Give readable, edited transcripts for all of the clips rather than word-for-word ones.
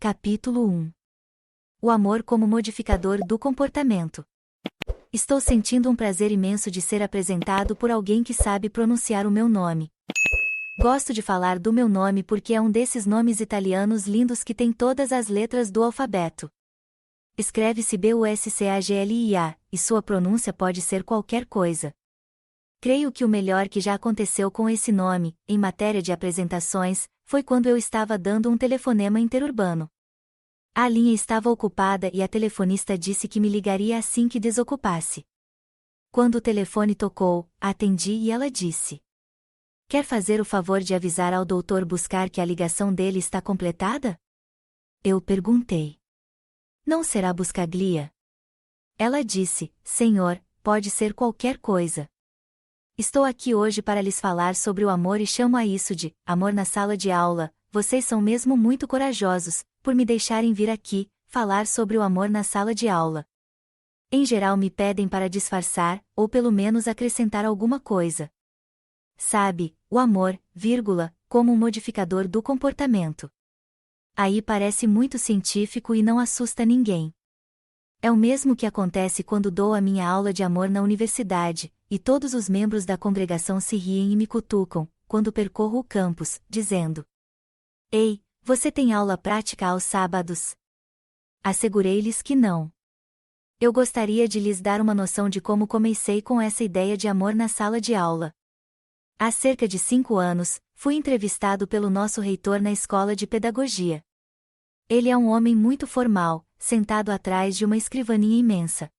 Capítulo 1. O amor como modificador do comportamento. Estou sentindo um prazer imenso de ser apresentado por alguém que sabe pronunciar o meu nome. Gosto de falar do meu nome porque é um desses nomes italianos lindos que tem todas as letras do alfabeto. Escreve-se Buscaglia, e sua pronúncia pode ser qualquer coisa. Creio que o melhor que já aconteceu com esse nome, em matéria de apresentações, foi quando eu estava dando um telefonema interurbano. A linha estava ocupada e a telefonista disse que me ligaria assim que desocupasse. Quando o telefone tocou, atendi e ela disse: "Quer fazer o favor de avisar ao doutor Buscar que a ligação dele está completada?" Eu perguntei: "Não será Buscaglia?" Ela disse: "Senhor, pode ser qualquer coisa. Estou aqui hoje para lhes falar sobre o amor e chamo a isso de amor na sala de aula. Vocês são mesmo muito corajosos, por me deixarem vir aqui, falar sobre o amor na sala de aula. Em geral me pedem para disfarçar, ou pelo menos acrescentar alguma coisa. Sabe, o amor, como um modificador do comportamento. Aí parece muito científico e não assusta ninguém. É o mesmo que acontece quando dou a minha aula de amor na universidade, e todos os membros da congregação se riem e me cutucam, quando percorro o campus, dizendo: "Ei, você tem aula prática aos sábados?" Assegurei-lhes que não. Eu gostaria de lhes dar uma noção de como comecei com essa ideia de amor na sala de aula. Há cerca de 5 anos, fui entrevistado pelo nosso reitor na escola de pedagogia. Ele é um homem muito formal, sentado atrás de uma escrivaninha imensa.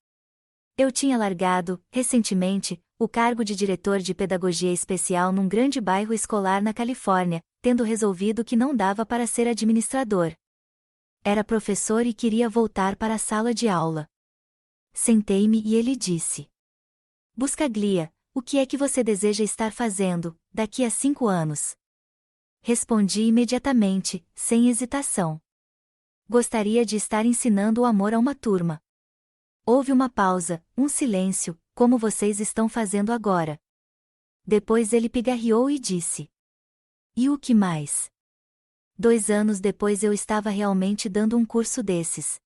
Eu tinha largado, recentemente, o cargo de diretor de pedagogia especial num grande bairro escolar na Califórnia, tendo resolvido que não dava para ser administrador. Era professor e queria voltar para a sala de aula. Sentei-me e ele disse: "Buscaglia, o que é que você deseja estar fazendo, daqui a 5 anos?" Respondi imediatamente, sem hesitação: "Gostaria de estar ensinando o amor a uma turma." Houve uma pausa, um silêncio, como vocês estão fazendo agora. Depois ele pigarreou e disse: "E o que mais?" 2 anos depois eu estava realmente dando um curso desses.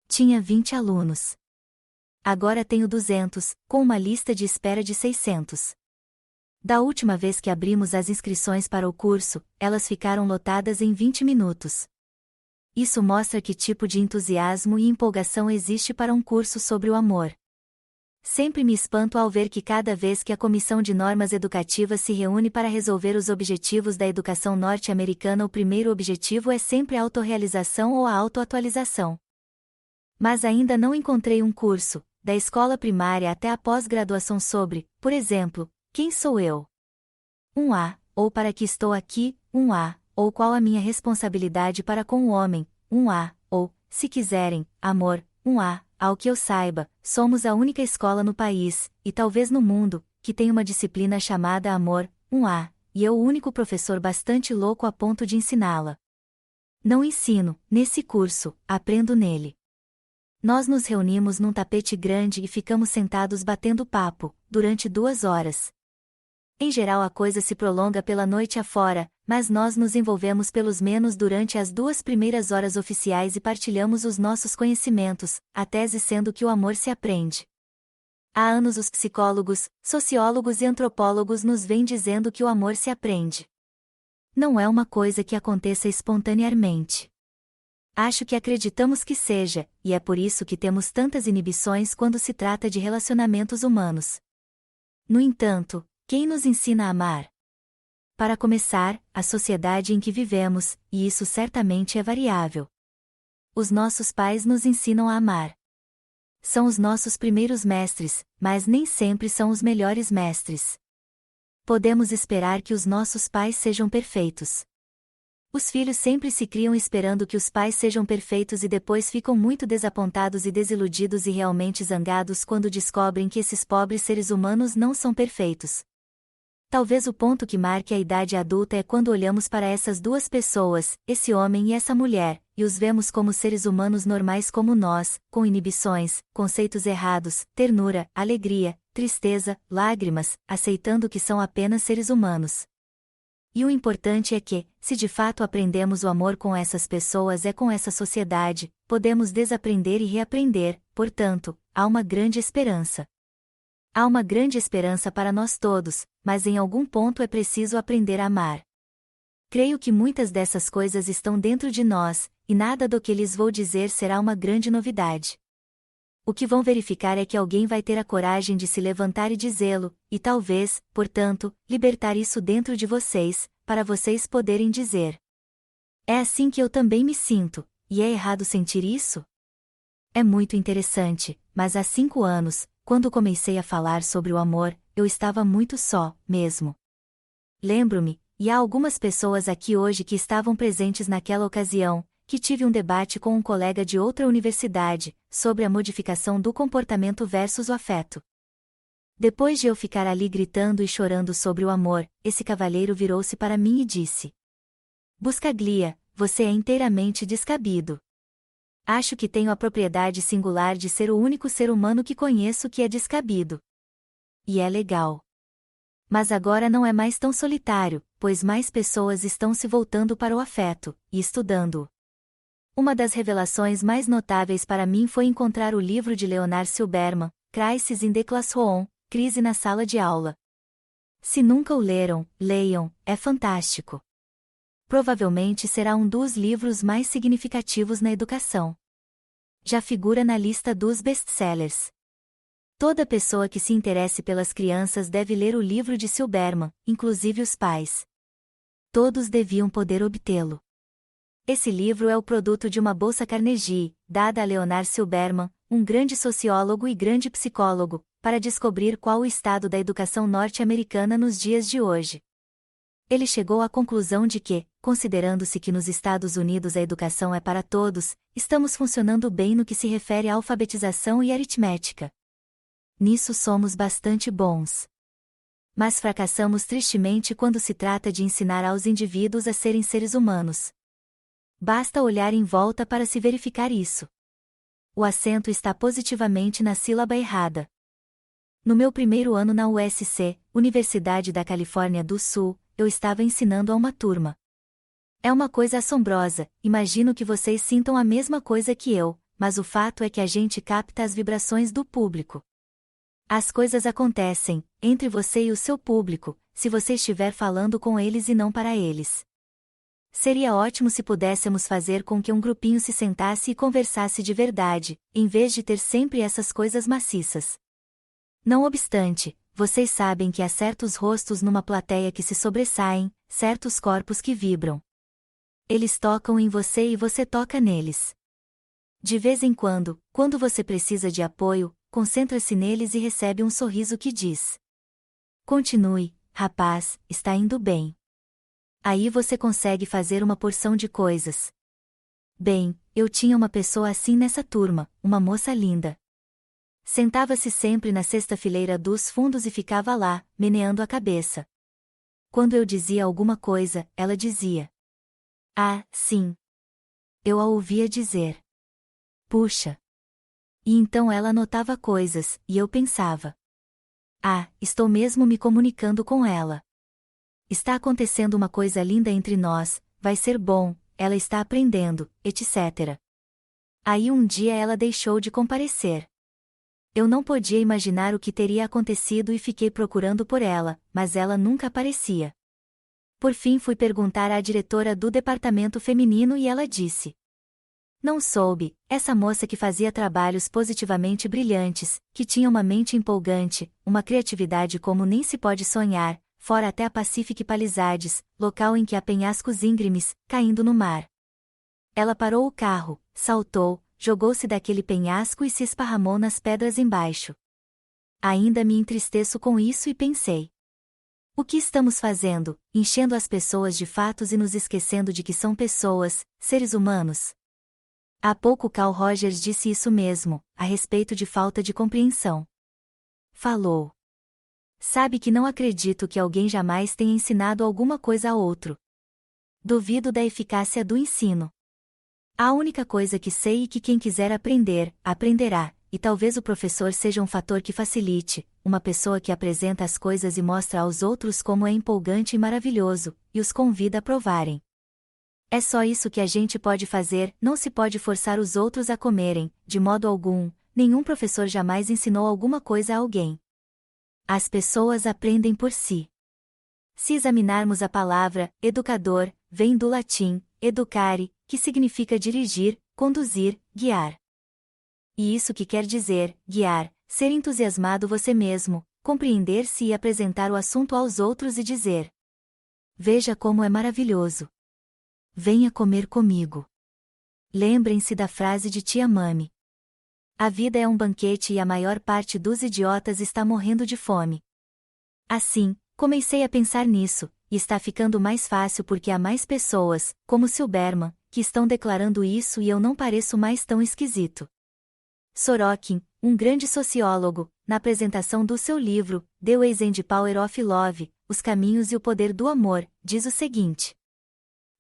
Tinha 20 alunos. Agora tenho 200, com uma lista de espera de 600. Da última vez que abrimos as inscrições para o curso, elas ficaram lotadas em 20 minutos. Isso mostra que tipo de entusiasmo e empolgação existe para um curso sobre o amor. Sempre me espanto ao ver que cada vez que a Comissão de Normas Educativas se reúne para resolver os objetivos da educação norte-americana, o primeiro objetivo é sempre a autorrealização ou a autoatualização. Mas ainda não encontrei um curso, da escola primária até a pós-graduação sobre, por exemplo, quem sou eu? Ou para que estou aqui, ou qual a minha responsabilidade para com o homem, ou, se quiserem, amor, ao que eu saiba, somos a única escola no país, e talvez no mundo, que tem uma disciplina chamada amor, e eu o único professor bastante louco a ponto de ensiná-la. Não ensino, nesse curso, aprendo nele. Nós nos reunimos num tapete grande e ficamos sentados batendo papo, durante 2 horas. Em geral a coisa se prolonga pela noite afora, mas nós nos envolvemos pelos menos durante as 2 primeiras horas oficiais e partilhamos os nossos conhecimentos, a tese sendo que o amor se aprende. Há anos os psicólogos, sociólogos e antropólogos nos vêm dizendo que o amor se aprende. Não é uma coisa que aconteça espontaneamente. Acho que acreditamos que seja, e é por isso que temos tantas inibições quando se trata de relacionamentos humanos. No entanto, quem nos ensina a amar? Para começar, a sociedade em que vivemos, e isso certamente é variável. Os nossos pais nos ensinam a amar. São os nossos primeiros mestres, mas nem sempre são os melhores mestres. Podemos esperar que os nossos pais sejam perfeitos. Os filhos sempre se criam esperando que os pais sejam perfeitos e depois ficam muito desapontados e desiludidos e realmente zangados quando descobrem que esses pobres seres humanos não são perfeitos. Talvez o ponto que marque a idade adulta é quando olhamos para essas 2 pessoas, esse homem e essa mulher, e os vemos como seres humanos normais como nós, com inibições, conceitos errados, ternura, alegria, tristeza, lágrimas, aceitando que são apenas seres humanos. e o importante é que, se de fato aprendemos o amor com essas pessoas com essa sociedade, podemos desaprender e reaprender, portanto, há uma grande esperança. Há uma grande esperança para nós todos, mas em algum ponto é preciso aprender a amar. Creio que muitas dessas coisas estão dentro de nós, e nada do que lhes vou dizer será uma grande novidade. O que vão verificar é que alguém vai ter a coragem de se levantar e dizê-lo, e talvez, portanto, libertar isso dentro de vocês, para vocês poderem dizer. É assim que eu também me sinto, e é errado sentir isso? É muito interessante, mas há 5 anos, quando comecei a falar sobre o amor, eu estava muito só, mesmo. Lembro-me, e há algumas pessoas aqui hoje que estavam presentes naquela ocasião, que tive um debate com um colega de outra universidade, sobre a modificação do comportamento versus o afeto. Depois de eu ficar ali gritando e chorando sobre o amor, esse cavalheiro virou-se para mim e disse: Buscaglia, você é inteiramente descabido. Acho que tenho a propriedade singular de ser o único ser humano que conheço que é descabido. E é legal. Mas agora não é mais tão solitário, pois mais pessoas estão se voltando para o afeto, e estudando-o. Uma das revelações mais notáveis para mim foi encontrar o livro de Leonard Silberman, Crisis in the Classroom, Crise na Sala de Aula. Se nunca o leram, leiam, é fantástico. Provavelmente será um dos livros mais significativos na educação. Já figura na lista dos best-sellers. Toda pessoa que se interesse pelas crianças deve ler o livro de Silberman, inclusive os pais. Todos deviam poder obtê-lo. Esse livro é o produto de uma bolsa Carnegie, dada a Leonard Silberman, um grande sociólogo e grande psicólogo, para descobrir qual o estado da educação norte-americana nos dias de hoje. Ele chegou à conclusão de que, considerando-se que nos Estados Unidos a educação é para todos, estamos funcionando bem no que se refere à alfabetização e aritmética. Nisso somos bastante bons. Mas fracassamos tristemente quando se trata de ensinar aos indivíduos a serem seres humanos. Basta olhar em volta para se verificar isso. O acento está positivamente na sílaba errada. No meu primeiro ano na USC, Universidade da Califórnia do Sul, eu estava ensinando a uma turma. É uma coisa assombrosa, imagino que vocês sintam a mesma coisa que eu, mas o fato é que a gente capta as vibrações do público. As coisas acontecem, entre você e o seu público, se você estiver falando com eles e não para eles. Seria ótimo se pudéssemos fazer com que um grupinho se sentasse e conversasse de verdade, em vez de ter sempre essas coisas maciças. Não obstante, vocês sabem que há certos rostos numa plateia que se sobressaem, certos corpos que vibram. Eles tocam em você e você toca neles. De vez em quando você precisa de apoio, concentra-se neles e recebe um sorriso que diz: Continue, rapaz, está indo bem. Aí você consegue fazer uma porção de coisas. Bem, eu tinha uma pessoa assim nessa turma, uma moça linda. Sentava-se sempre na sexta fileira dos fundos e ficava lá, meneando a cabeça. Quando eu dizia alguma coisa, ela dizia: Ah, sim. Eu a ouvia dizer: Puxa. E então ela anotava coisas, e eu pensava: Ah, estou mesmo me comunicando com ela. Está acontecendo uma coisa linda entre nós, vai ser bom, ela está aprendendo, etc. Aí um dia ela deixou de comparecer. Eu não podia imaginar o que teria acontecido e fiquei procurando por ela, mas ela nunca aparecia. Por fim fui perguntar à diretora do departamento feminino e ela disse: Não soube, essa moça que fazia trabalhos positivamente brilhantes, que tinha uma mente empolgante, uma criatividade como nem se pode sonhar, fora até a Pacific Palisades, local em que há penhascos íngremes, caindo no mar. Ela parou o carro, saltou, jogou-se daquele penhasco e se esparramou nas pedras embaixo. Ainda me entristeço com isso e pensei: o que estamos fazendo, enchendo as pessoas de fatos e nos esquecendo de que são pessoas, seres humanos? Há pouco Carl Rogers disse isso mesmo, a respeito de falta de compreensão. Falou: Sabe que não acredito que alguém jamais tenha ensinado alguma coisa a outro. Duvido da eficácia do ensino. A única coisa que sei é que quem quiser aprender, aprenderá, e talvez o professor seja um fator que facilite, uma pessoa que apresenta as coisas e mostra aos outros como é empolgante e maravilhoso, e os convida a provarem. É só isso que a gente pode fazer, não se pode forçar os outros a comerem, de modo algum, nenhum professor jamais ensinou alguma coisa a alguém. As pessoas aprendem por si. Se examinarmos a palavra educador, vem do latim educare, que significa dirigir, conduzir, guiar. E isso que quer dizer, guiar, ser entusiasmado você mesmo, compreender-se e apresentar o assunto aos outros e dizer: veja como é maravilhoso. Venha comer comigo. Lembrem-se da frase de Tia Mami. A vida é um banquete e a maior parte dos idiotas está morrendo de fome. Assim, comecei a pensar nisso, e está ficando mais fácil porque há mais pessoas, como Silberman, que estão declarando isso e eu não pareço mais tão esquisito. Sorokin, um grande sociólogo, na apresentação do seu livro, The Ways and Power of Love, Os Caminhos e o Poder do Amor, diz o seguinte: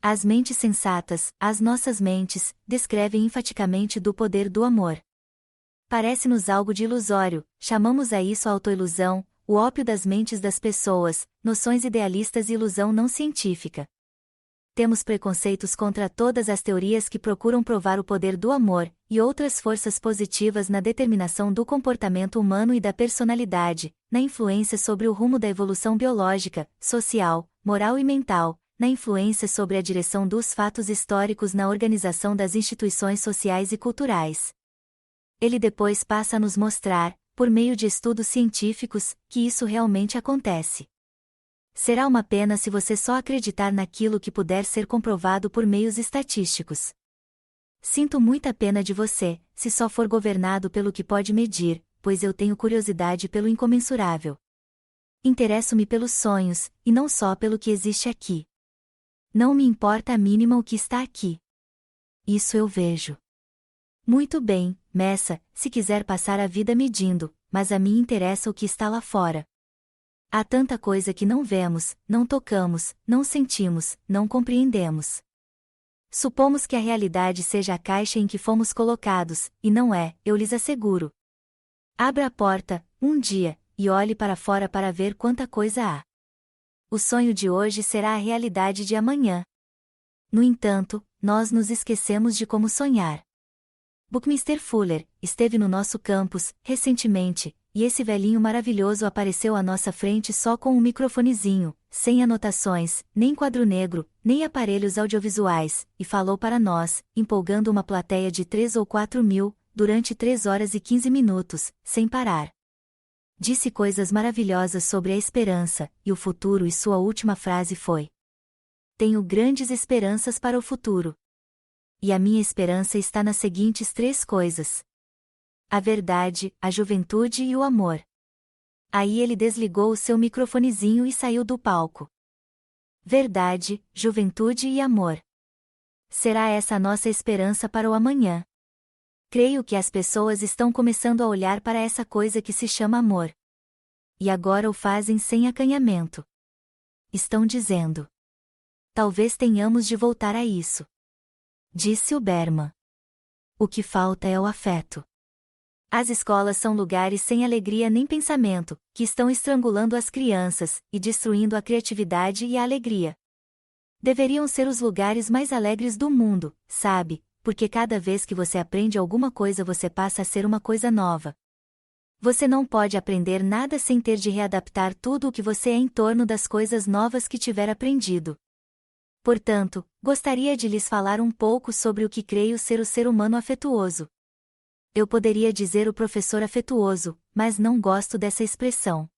as mentes sensatas, as nossas mentes, descrevem enfaticamente do poder do amor. Parece-nos algo de ilusório, chamamos a isso autoilusão, o ópio das mentes das pessoas, noções idealistas e ilusão não científica. Temos preconceitos contra todas as teorias que procuram provar o poder do amor, e outras forças positivas na determinação do comportamento humano e da personalidade, na influência sobre o rumo da evolução biológica, social, moral e mental, na influência sobre a direção dos fatos históricos na organização das instituições sociais e culturais. Ele depois passa a nos mostrar, por meio de estudos científicos, que isso realmente acontece. Será uma pena se você só acreditar naquilo que puder ser comprovado por meios estatísticos. Sinto muita pena de você, se só for governado pelo que pode medir, pois eu tenho curiosidade pelo incomensurável. Interesso-me pelos sonhos, e não só pelo que existe aqui. Não me importa a mínima o que está aqui. Isso eu vejo. Muito bem, Messa, se quiser passar a vida medindo, mas a mim interessa o que está lá fora. Há tanta coisa que não vemos, não tocamos, não sentimos, não compreendemos. Supomos que a realidade seja a caixa em que fomos colocados, e não é, eu lhes asseguro. Abra a porta, um dia, e olhe para fora para ver quanta coisa há. O sonho de hoje será a realidade de amanhã. No entanto, nós nos esquecemos de como sonhar. Buckminster Fuller esteve no nosso campus, recentemente, e esse velhinho maravilhoso apareceu à nossa frente só com um microfonezinho, sem anotações, nem quadro negro, nem aparelhos audiovisuais, e falou para nós, empolgando uma plateia de 3 ou 4 mil, durante 3 horas e 15 minutos, sem parar. Disse coisas maravilhosas sobre a esperança, e o futuro e sua última frase foi: tenho grandes esperanças para o futuro. E a minha esperança está nas seguintes 3 coisas: a verdade, a juventude e o amor. Aí ele desligou o seu microfonezinho e saiu do palco. Verdade, juventude e amor. Será essa a nossa esperança para o amanhã? Creio que as pessoas estão começando a olhar para essa coisa que se chama amor. E agora o fazem sem acanhamento. Estão dizendo: talvez tenhamos de voltar a isso. Disse o Berman. O que falta é o afeto. As escolas são lugares sem alegria nem pensamento, que estão estrangulando as crianças, e destruindo a criatividade e a alegria. Deveriam ser os lugares mais alegres do mundo, sabe, porque cada vez que você aprende alguma coisa você passa a ser uma coisa nova. Você não pode aprender nada sem ter de readaptar tudo o que você é em torno das coisas novas que tiver aprendido. Portanto, gostaria de lhes falar um pouco sobre o que creio ser o ser humano afetuoso. Eu poderia dizer o professor afetuoso, mas não gosto dessa expressão.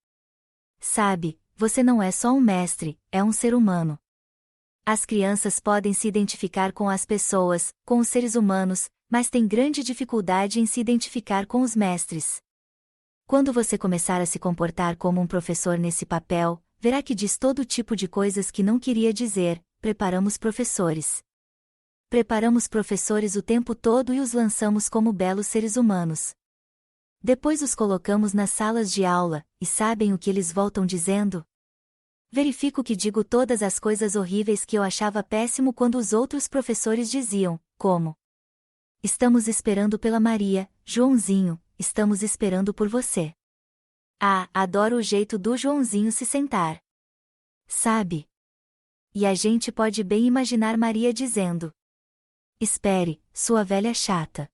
Sabe, você não é só um mestre, é um ser humano. As crianças podem se identificar com as pessoas, com os seres humanos, mas têm grande dificuldade em se identificar com os mestres. Quando você começar a se comportar como um professor nesse papel, verá que diz todo tipo de coisas que não queria dizer. Preparamos professores. Preparamos professores o tempo todo e os lançamos como belos seres humanos. Depois os colocamos nas salas de aula, e sabem o que eles voltam dizendo? Verifico que digo todas as coisas horríveis que eu achava péssimo quando os outros professores diziam, como: estamos esperando pela Maria, Joãozinho, estamos esperando por você. Ah, adoro o jeito do Joãozinho se sentar. Sabe? E a gente pode bem imaginar Maria dizendo: espere, sua velha chata.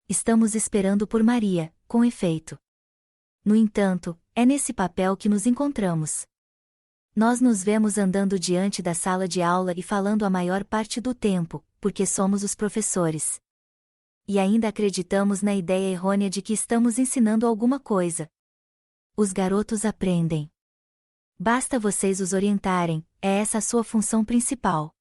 Estamos esperando por Maria, com efeito. No entanto, é nesse papel que nos encontramos. Nós nos vemos andando diante da sala de aula e falando a maior parte do tempo, porque somos os professores. E ainda acreditamos na ideia errônea de que estamos ensinando alguma coisa. Os garotos aprendem. Basta vocês os orientarem, é essa a sua função principal.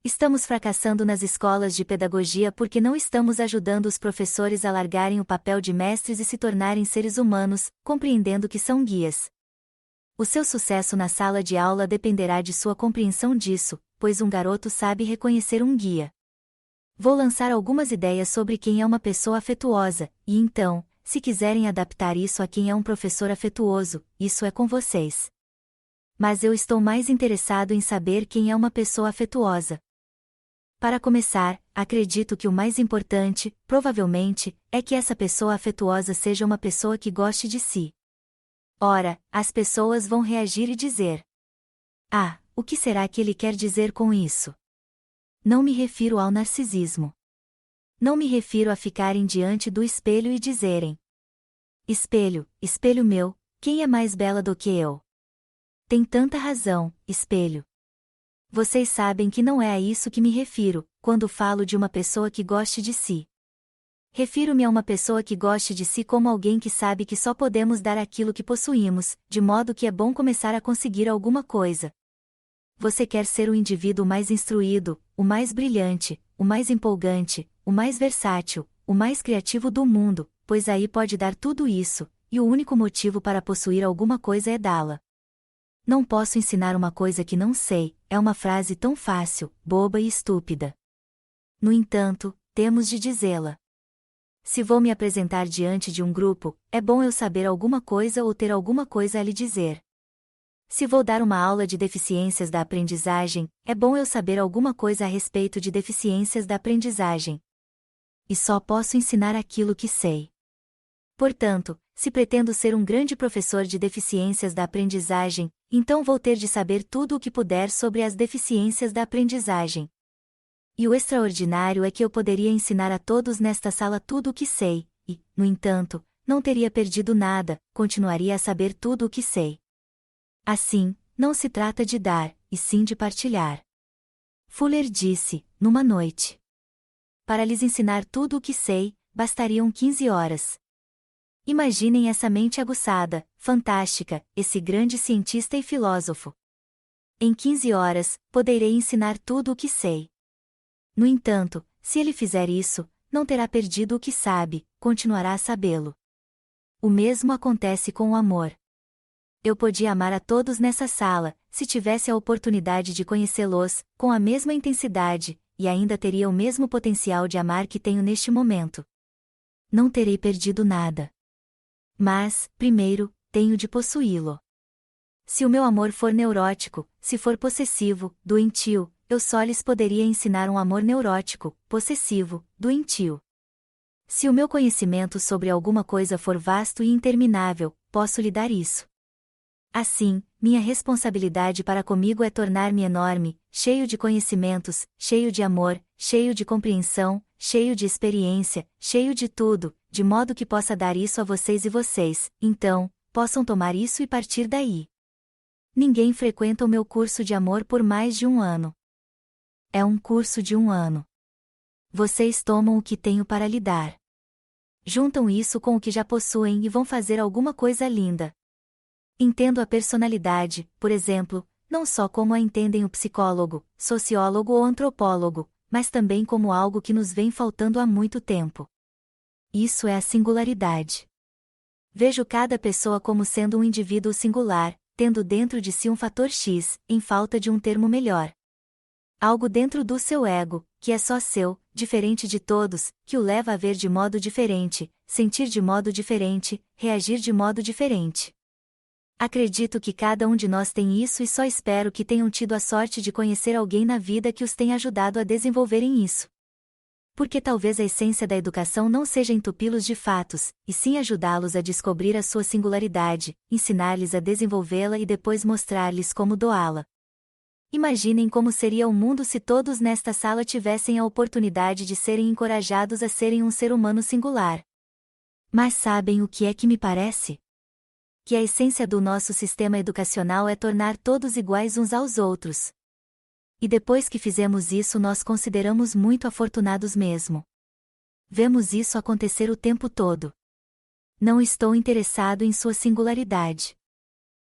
Estamos fracassando nas escolas de pedagogia porque não estamos ajudando os professores a largarem o papel de mestres e se tornarem seres humanos, compreendendo que são guias. O seu sucesso na sala de aula dependerá de sua compreensão disso, pois um garoto sabe reconhecer um guia. Vou lançar algumas ideias sobre quem é uma pessoa afetuosa, e então, se quiserem adaptar isso a quem é um professor afetuoso, isso é com vocês. Mas eu estou mais interessado em saber quem é uma pessoa afetuosa. Para começar, acredito que o mais importante, provavelmente, é que essa pessoa afetuosa seja uma pessoa que goste de si. Ora, as pessoas vão reagir e dizer: ah, o que será que ele quer dizer com isso? Não me refiro ao narcisismo. Não me refiro a ficarem diante do espelho e dizerem: espelho, espelho meu, quem é mais bela do que eu? Tem tanta razão, espelho. Vocês sabem que não é a isso que me refiro, quando falo de uma pessoa que goste de si. Refiro-me a uma pessoa que goste de si como alguém que sabe que só podemos dar aquilo que possuímos, de modo que é bom começar a conseguir alguma coisa. Você quer ser o indivíduo mais instruído, o mais brilhante, o mais empolgante, o mais versátil, o mais criativo do mundo, pois aí pode dar tudo isso, e o único motivo para possuir alguma coisa é dá-la. Não posso ensinar uma coisa que não sei, é uma frase tão fácil, boba e estúpida. No entanto, temos de dizê-la. Se vou me apresentar diante de um grupo, é bom eu saber alguma coisa ou ter alguma coisa a lhe dizer. Se vou dar uma aula de deficiências da aprendizagem, é bom eu saber alguma coisa a respeito de deficiências da aprendizagem. E só posso ensinar aquilo que sei. Portanto, se pretendo ser um grande professor de deficiências da aprendizagem, então vou ter de saber tudo o que puder sobre as deficiências da aprendizagem. E o extraordinário é que eu poderia ensinar a todos nesta sala tudo o que sei, e, no entanto, não teria perdido nada, continuaria a saber tudo o que sei. Assim, não se trata de dar, e sim de partilhar. Fuller disse, numa noite: para lhes ensinar tudo o que sei, bastariam 15 horas. Imaginem essa mente aguçada, fantástica, esse grande cientista e filósofo. Em 15 horas, poderei ensinar tudo o que sei. No entanto, se ele fizer isso, não terá perdido o que sabe, continuará a sabê-lo. O mesmo acontece com o amor. Eu podia amar a todos nessa sala, se tivesse a oportunidade de conhecê-los, com a mesma intensidade, e ainda teria o mesmo potencial de amar que tenho neste momento. Não terei perdido nada. Mas, primeiro, tenho de possuí-lo. Se o meu amor for neurótico, se for possessivo, doentio, eu só lhes poderia ensinar um amor neurótico, possessivo, doentio. Se o meu conhecimento sobre alguma coisa for vasto e interminável, posso lhe dar isso. Assim, minha responsabilidade para comigo é tornar-me enorme, cheio de conhecimentos, cheio de amor, cheio de compreensão, cheio de experiência, cheio de tudo, de modo que possa dar isso a vocês e vocês, então, possam tomar isso e partir daí. Ninguém frequenta o meu curso de amor por mais de 1 ano. É um curso de 1 ano. Vocês tomam o que tenho para lhe dar. Juntam isso com o que já possuem e vão fazer alguma coisa linda. Entendo a personalidade, por exemplo, não só como a entendem o psicólogo, sociólogo ou antropólogo, mas também como algo que nos vem faltando há muito tempo. Isso é a singularidade. Vejo cada pessoa como sendo um indivíduo singular, tendo dentro de si um fator X, em falta de um termo melhor. Algo dentro do seu ego, que é só seu, diferente de todos, que o leva a ver de modo diferente, sentir de modo diferente, reagir de modo diferente. Acredito que cada um de nós tem isso e só espero que tenham tido a sorte de conhecer alguém na vida que os tenha ajudado a desenvolverem isso. Porque talvez a essência da educação não seja entupi-los de fatos, e sim ajudá-los a descobrir a sua singularidade, ensinar-lhes a desenvolvê-la e depois mostrar-lhes como doá-la. Imaginem como seria o mundo se todos nesta sala tivessem a oportunidade de serem encorajados a serem um ser humano singular. Mas sabem o que é que me parece? Que a essência do nosso sistema educacional é tornar todos iguais uns aos outros. E depois que fizemos isso, nós consideramos muito afortunados mesmo. Vemos isso acontecer o tempo todo. Não estou interessado em sua singularidade.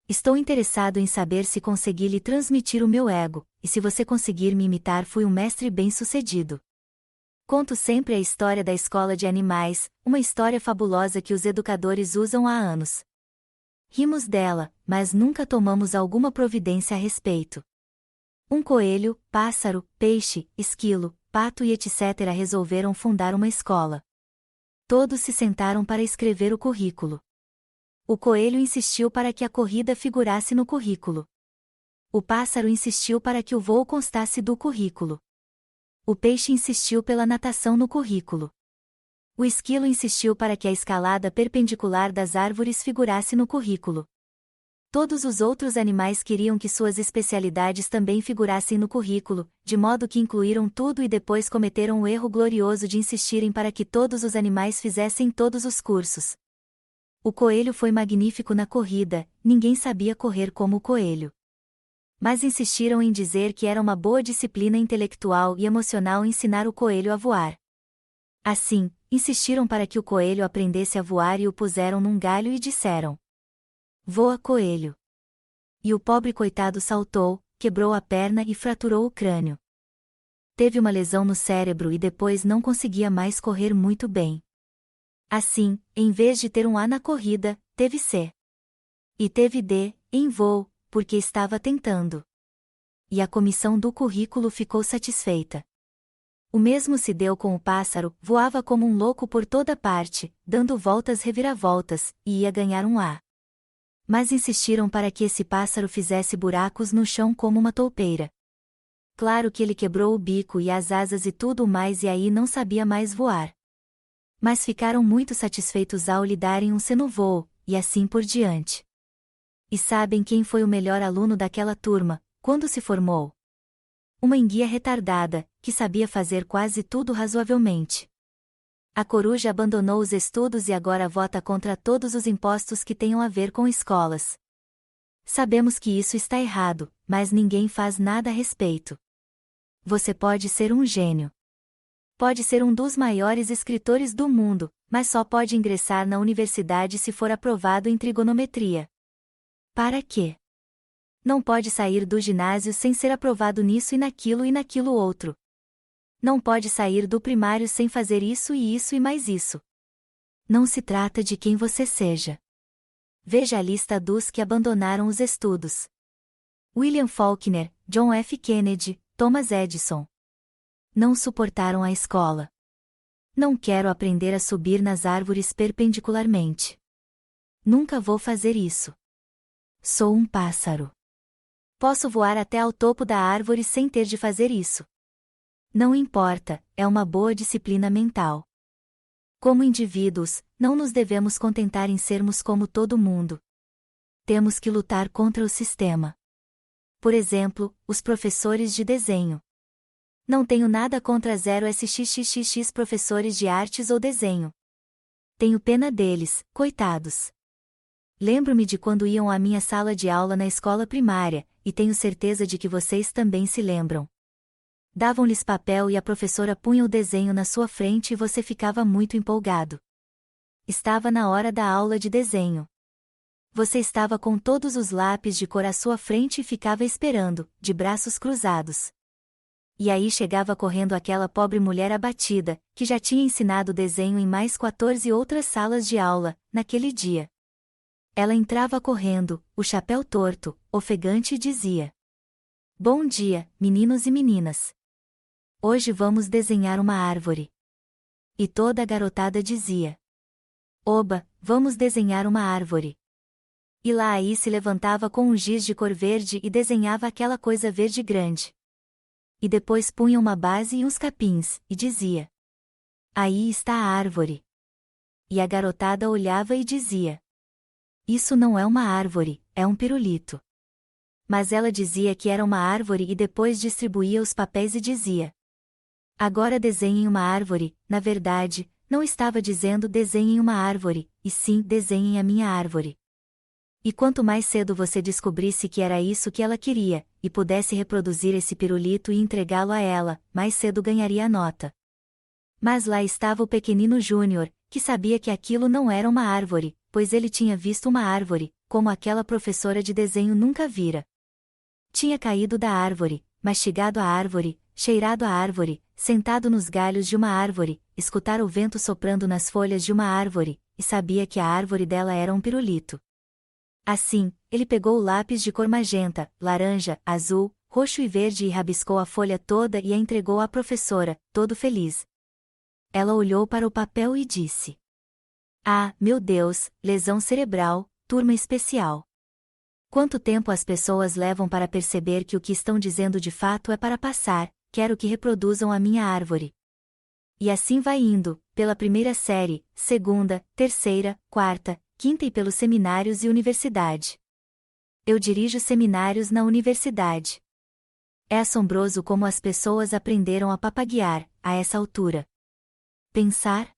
Estou interessado em saber se consegui lhe transmitir o meu ego, e se você conseguir me imitar, fui um mestre bem-sucedido. Conto sempre a história da escola de animais, uma história fabulosa que os educadores usam há anos. Rimos dela, mas nunca tomamos alguma providência a respeito. Um coelho, pássaro, peixe, esquilo, pato e etc. resolveram fundar uma escola. Todos se sentaram para escrever o currículo. O coelho insistiu para que a corrida figurasse no currículo. O pássaro insistiu para que o voo constasse do currículo. O peixe insistiu pela natação no currículo. O esquilo insistiu para que a escalada perpendicular das árvores figurasse no currículo. Todos os outros animais queriam que suas especialidades também figurassem no currículo, de modo que incluíram tudo e depois cometeram o erro glorioso de insistirem para que todos os animais fizessem todos os cursos. O coelho foi magnífico na corrida, ninguém sabia correr como o coelho. Mas insistiram em dizer que era uma boa disciplina intelectual e emocional ensinar o coelho a voar. Assim, insistiram para que o coelho aprendesse a voar e o puseram num galho e disseram: "Voa, coelho." E o pobre coitado saltou, quebrou a perna e fraturou o crânio. Teve uma lesão no cérebro e depois não conseguia mais correr muito bem. Assim, em vez de ter um A na corrida, teve C. E teve D, em voo, porque estava tentando. E a comissão do currículo ficou satisfeita. O mesmo se deu com o pássaro, voava como um louco por toda parte, dando voltas reviravoltas, e ia ganhar um A. Mas insistiram para que esse pássaro fizesse buracos no chão como uma toupeira. Claro que ele quebrou o bico e as asas e tudo mais e aí não sabia mais voar. Mas ficaram muito satisfeitos ao lhe darem um C no voo, e assim por diante. E sabem quem foi o melhor aluno daquela turma, quando se formou? Uma enguia retardada, que sabia fazer quase tudo razoavelmente. A coruja abandonou os estudos e agora vota contra todos os impostos que tenham a ver com escolas. Sabemos que isso está errado, mas ninguém faz nada a respeito. Você pode ser um gênio. Pode ser um dos maiores escritores do mundo, mas só pode ingressar na universidade se for aprovado em trigonometria. Para quê? Não pode sair do ginásio sem ser aprovado nisso e naquilo outro. Não pode sair do primário sem fazer isso e mais isso. Não se trata de quem você seja. Veja a lista dos que abandonaram os estudos: William Faulkner, John F. Kennedy, Thomas Edison. Não suportaram a escola. Não quero aprender a subir nas árvores perpendicularmente. Nunca vou fazer isso. Sou um pássaro. Posso voar até ao topo da árvore sem ter de fazer isso. Não importa, é uma boa disciplina mental. Como indivíduos, não nos devemos contentar em sermos como todo mundo. Temos que lutar contra o sistema. Por exemplo, os professores de desenho. Não tenho nada contra 0xxxx professores de artes ou desenho. Tenho pena deles, coitados. Lembro-me de quando iam à minha sala de aula na escola primária, e tenho certeza de que vocês também se lembram. Davam-lhes papel e a professora punha o desenho na sua frente e você ficava muito empolgado. Estava na hora da aula de desenho. Você estava com todos os lápis de cor à sua frente e ficava esperando, de braços cruzados. E aí chegava correndo aquela pobre mulher abatida, que já tinha ensinado desenho em mais 14 outras salas de aula, naquele dia. Ela entrava correndo, o chapéu torto, ofegante e dizia: "Bom dia, meninos e meninas. Hoje vamos desenhar uma árvore." E toda a garotada dizia: "Oba, vamos desenhar uma árvore." E lá aí se levantava com um giz de cor verde e desenhava aquela coisa verde grande. E depois punha uma base e uns capins, e dizia: Aí está a árvore. E a garotada olhava e dizia: Isso não é uma árvore, é um pirulito. Mas ela dizia que era uma árvore e depois distribuía os papéis e dizia: Agora desenhem uma árvore. Na verdade, não estava dizendo desenhem uma árvore, e sim desenhem a minha árvore. E quanto mais cedo você descobrisse que era isso que ela queria, e pudesse reproduzir esse pirulito e entregá-lo a ela, mais cedo ganharia a nota. Mas lá estava o pequenino Júnior, que sabia que aquilo não era uma árvore, pois ele tinha visto uma árvore, como aquela professora de desenho nunca vira. Tinha caído da árvore, mastigado a árvore, cheirado a árvore, sentado nos galhos de uma árvore, escutar o vento soprando nas folhas de uma árvore, e sabia que a árvore dela era um pirulito. Assim, ele pegou o lápis de cor magenta, laranja, azul, roxo e verde e rabiscou a folha toda e a entregou à professora, todo feliz. Ela olhou para o papel e disse: Ah, meu Deus, lesão cerebral, turma especial. Quanto tempo as pessoas levam para perceber que o que estão dizendo de fato é para passar, quero que reproduzam a minha árvore. E assim vai indo, pela primeira série, segunda, terceira, quarta, quinta e pelos seminários e universidade. Eu dirijo seminários na universidade. É assombroso como as pessoas aprenderam a papaguear, a essa altura. Pensar?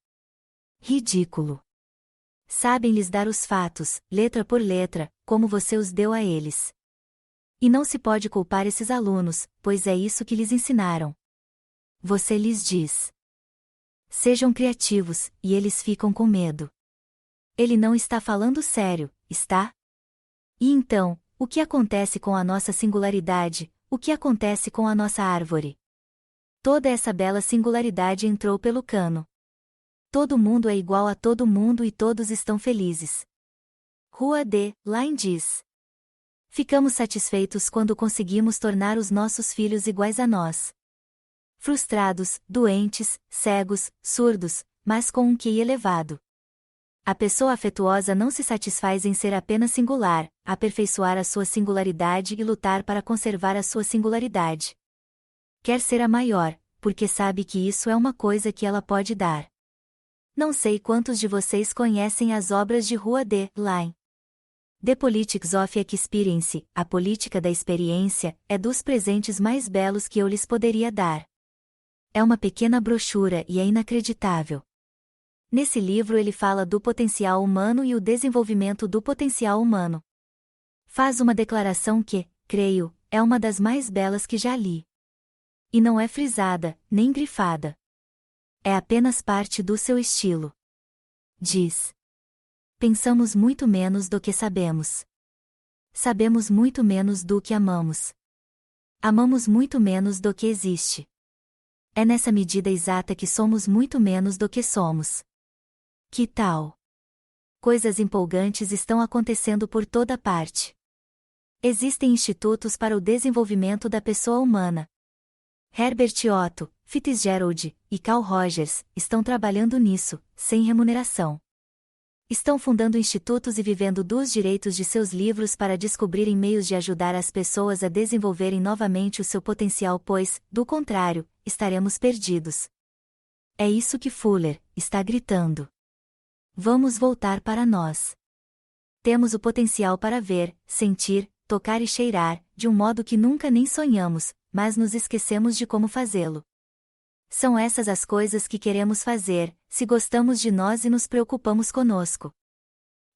Ridículo. Sabem lhes dar os fatos, letra por letra, como você os deu a eles. E não se pode culpar esses alunos, pois é isso que lhes ensinaram. Você lhes diz: Sejam criativos, e eles ficam com medo. Ele não está falando sério, está? E então, o que acontece com a nossa singularidade, o que acontece com a nossa árvore? Toda essa bela singularidade entrou pelo cano. Todo mundo é igual a todo mundo e todos estão felizes. Rua D. Line diz: Ficamos satisfeitos quando conseguimos tornar os nossos filhos iguais a nós. Frustrados, doentes, cegos, surdos, mas com um QI elevado. A pessoa afetuosa não se satisfaz em ser apenas singular, aperfeiçoar a sua singularidade e lutar para conservar a sua singularidade. Quer ser a maior, porque sabe que isso é uma coisa que ela pode dar. Não sei quantos de vocês conhecem as obras de Rua D. Line. The Politics of Experience, a política da experiência, é dos presentes mais belos que eu lhes poderia dar. É uma pequena brochura e é inacreditável. Nesse livro ele fala do potencial humano e o desenvolvimento do potencial humano. Faz uma declaração que, creio, é uma das mais belas que já li. E não é frisada, nem grifada. É apenas parte do seu estilo. Diz: Pensamos muito menos do que sabemos. Sabemos muito menos do que amamos. Amamos muito menos do que existe. É nessa medida exata que somos muito menos do que somos. Que tal? Coisas empolgantes estão acontecendo por toda parte. Existem institutos para o desenvolvimento da pessoa humana. Herbert Otto, Fitzgerald e Carl Rogers estão trabalhando nisso, sem remuneração. Estão fundando institutos e vivendo dos direitos de seus livros para descobrirem meios de ajudar as pessoas a desenvolverem novamente o seu potencial, pois, do contrário, estaremos perdidos. É isso que Fuller está gritando. Vamos voltar para nós. Temos o potencial para ver, sentir, tocar e cheirar, de um modo que nunca nem sonhamos, mas nos esquecemos de como fazê-lo. São essas as coisas que queremos fazer, se gostamos de nós e nos preocupamos conosco.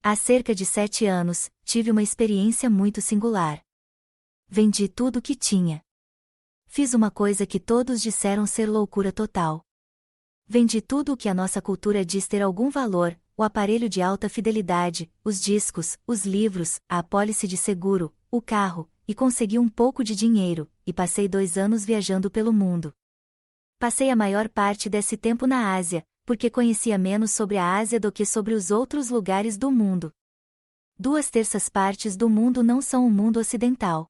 Há cerca de 7 anos, tive uma experiência muito singular. Vendi tudo o que tinha. Fiz uma coisa que todos disseram ser loucura total. Vendi tudo o que a nossa cultura diz ter algum valor, o aparelho de alta fidelidade, os discos, os livros, a apólice de seguro, o carro, e consegui um pouco de dinheiro, e passei 2 anos viajando pelo mundo. Passei a maior parte desse tempo na Ásia, porque conhecia menos sobre a Ásia do que sobre os outros lugares do mundo. 2/3 partes do mundo não são o mundo ocidental.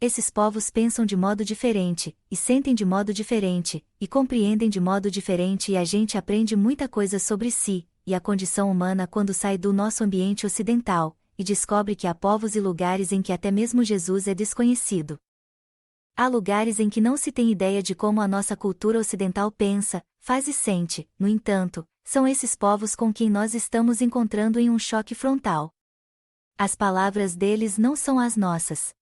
Esses povos pensam de modo diferente, e sentem de modo diferente, e compreendem de modo diferente, e a gente aprende muita coisa sobre si, e a condição humana quando sai do nosso ambiente ocidental, e descobre que há povos e lugares em que até mesmo Jesus é desconhecido. Há lugares em que não se tem ideia de como a nossa cultura ocidental pensa, faz e sente, no entanto, são esses povos com quem nós estamos encontrando em um choque frontal. As palavras deles não são as nossas.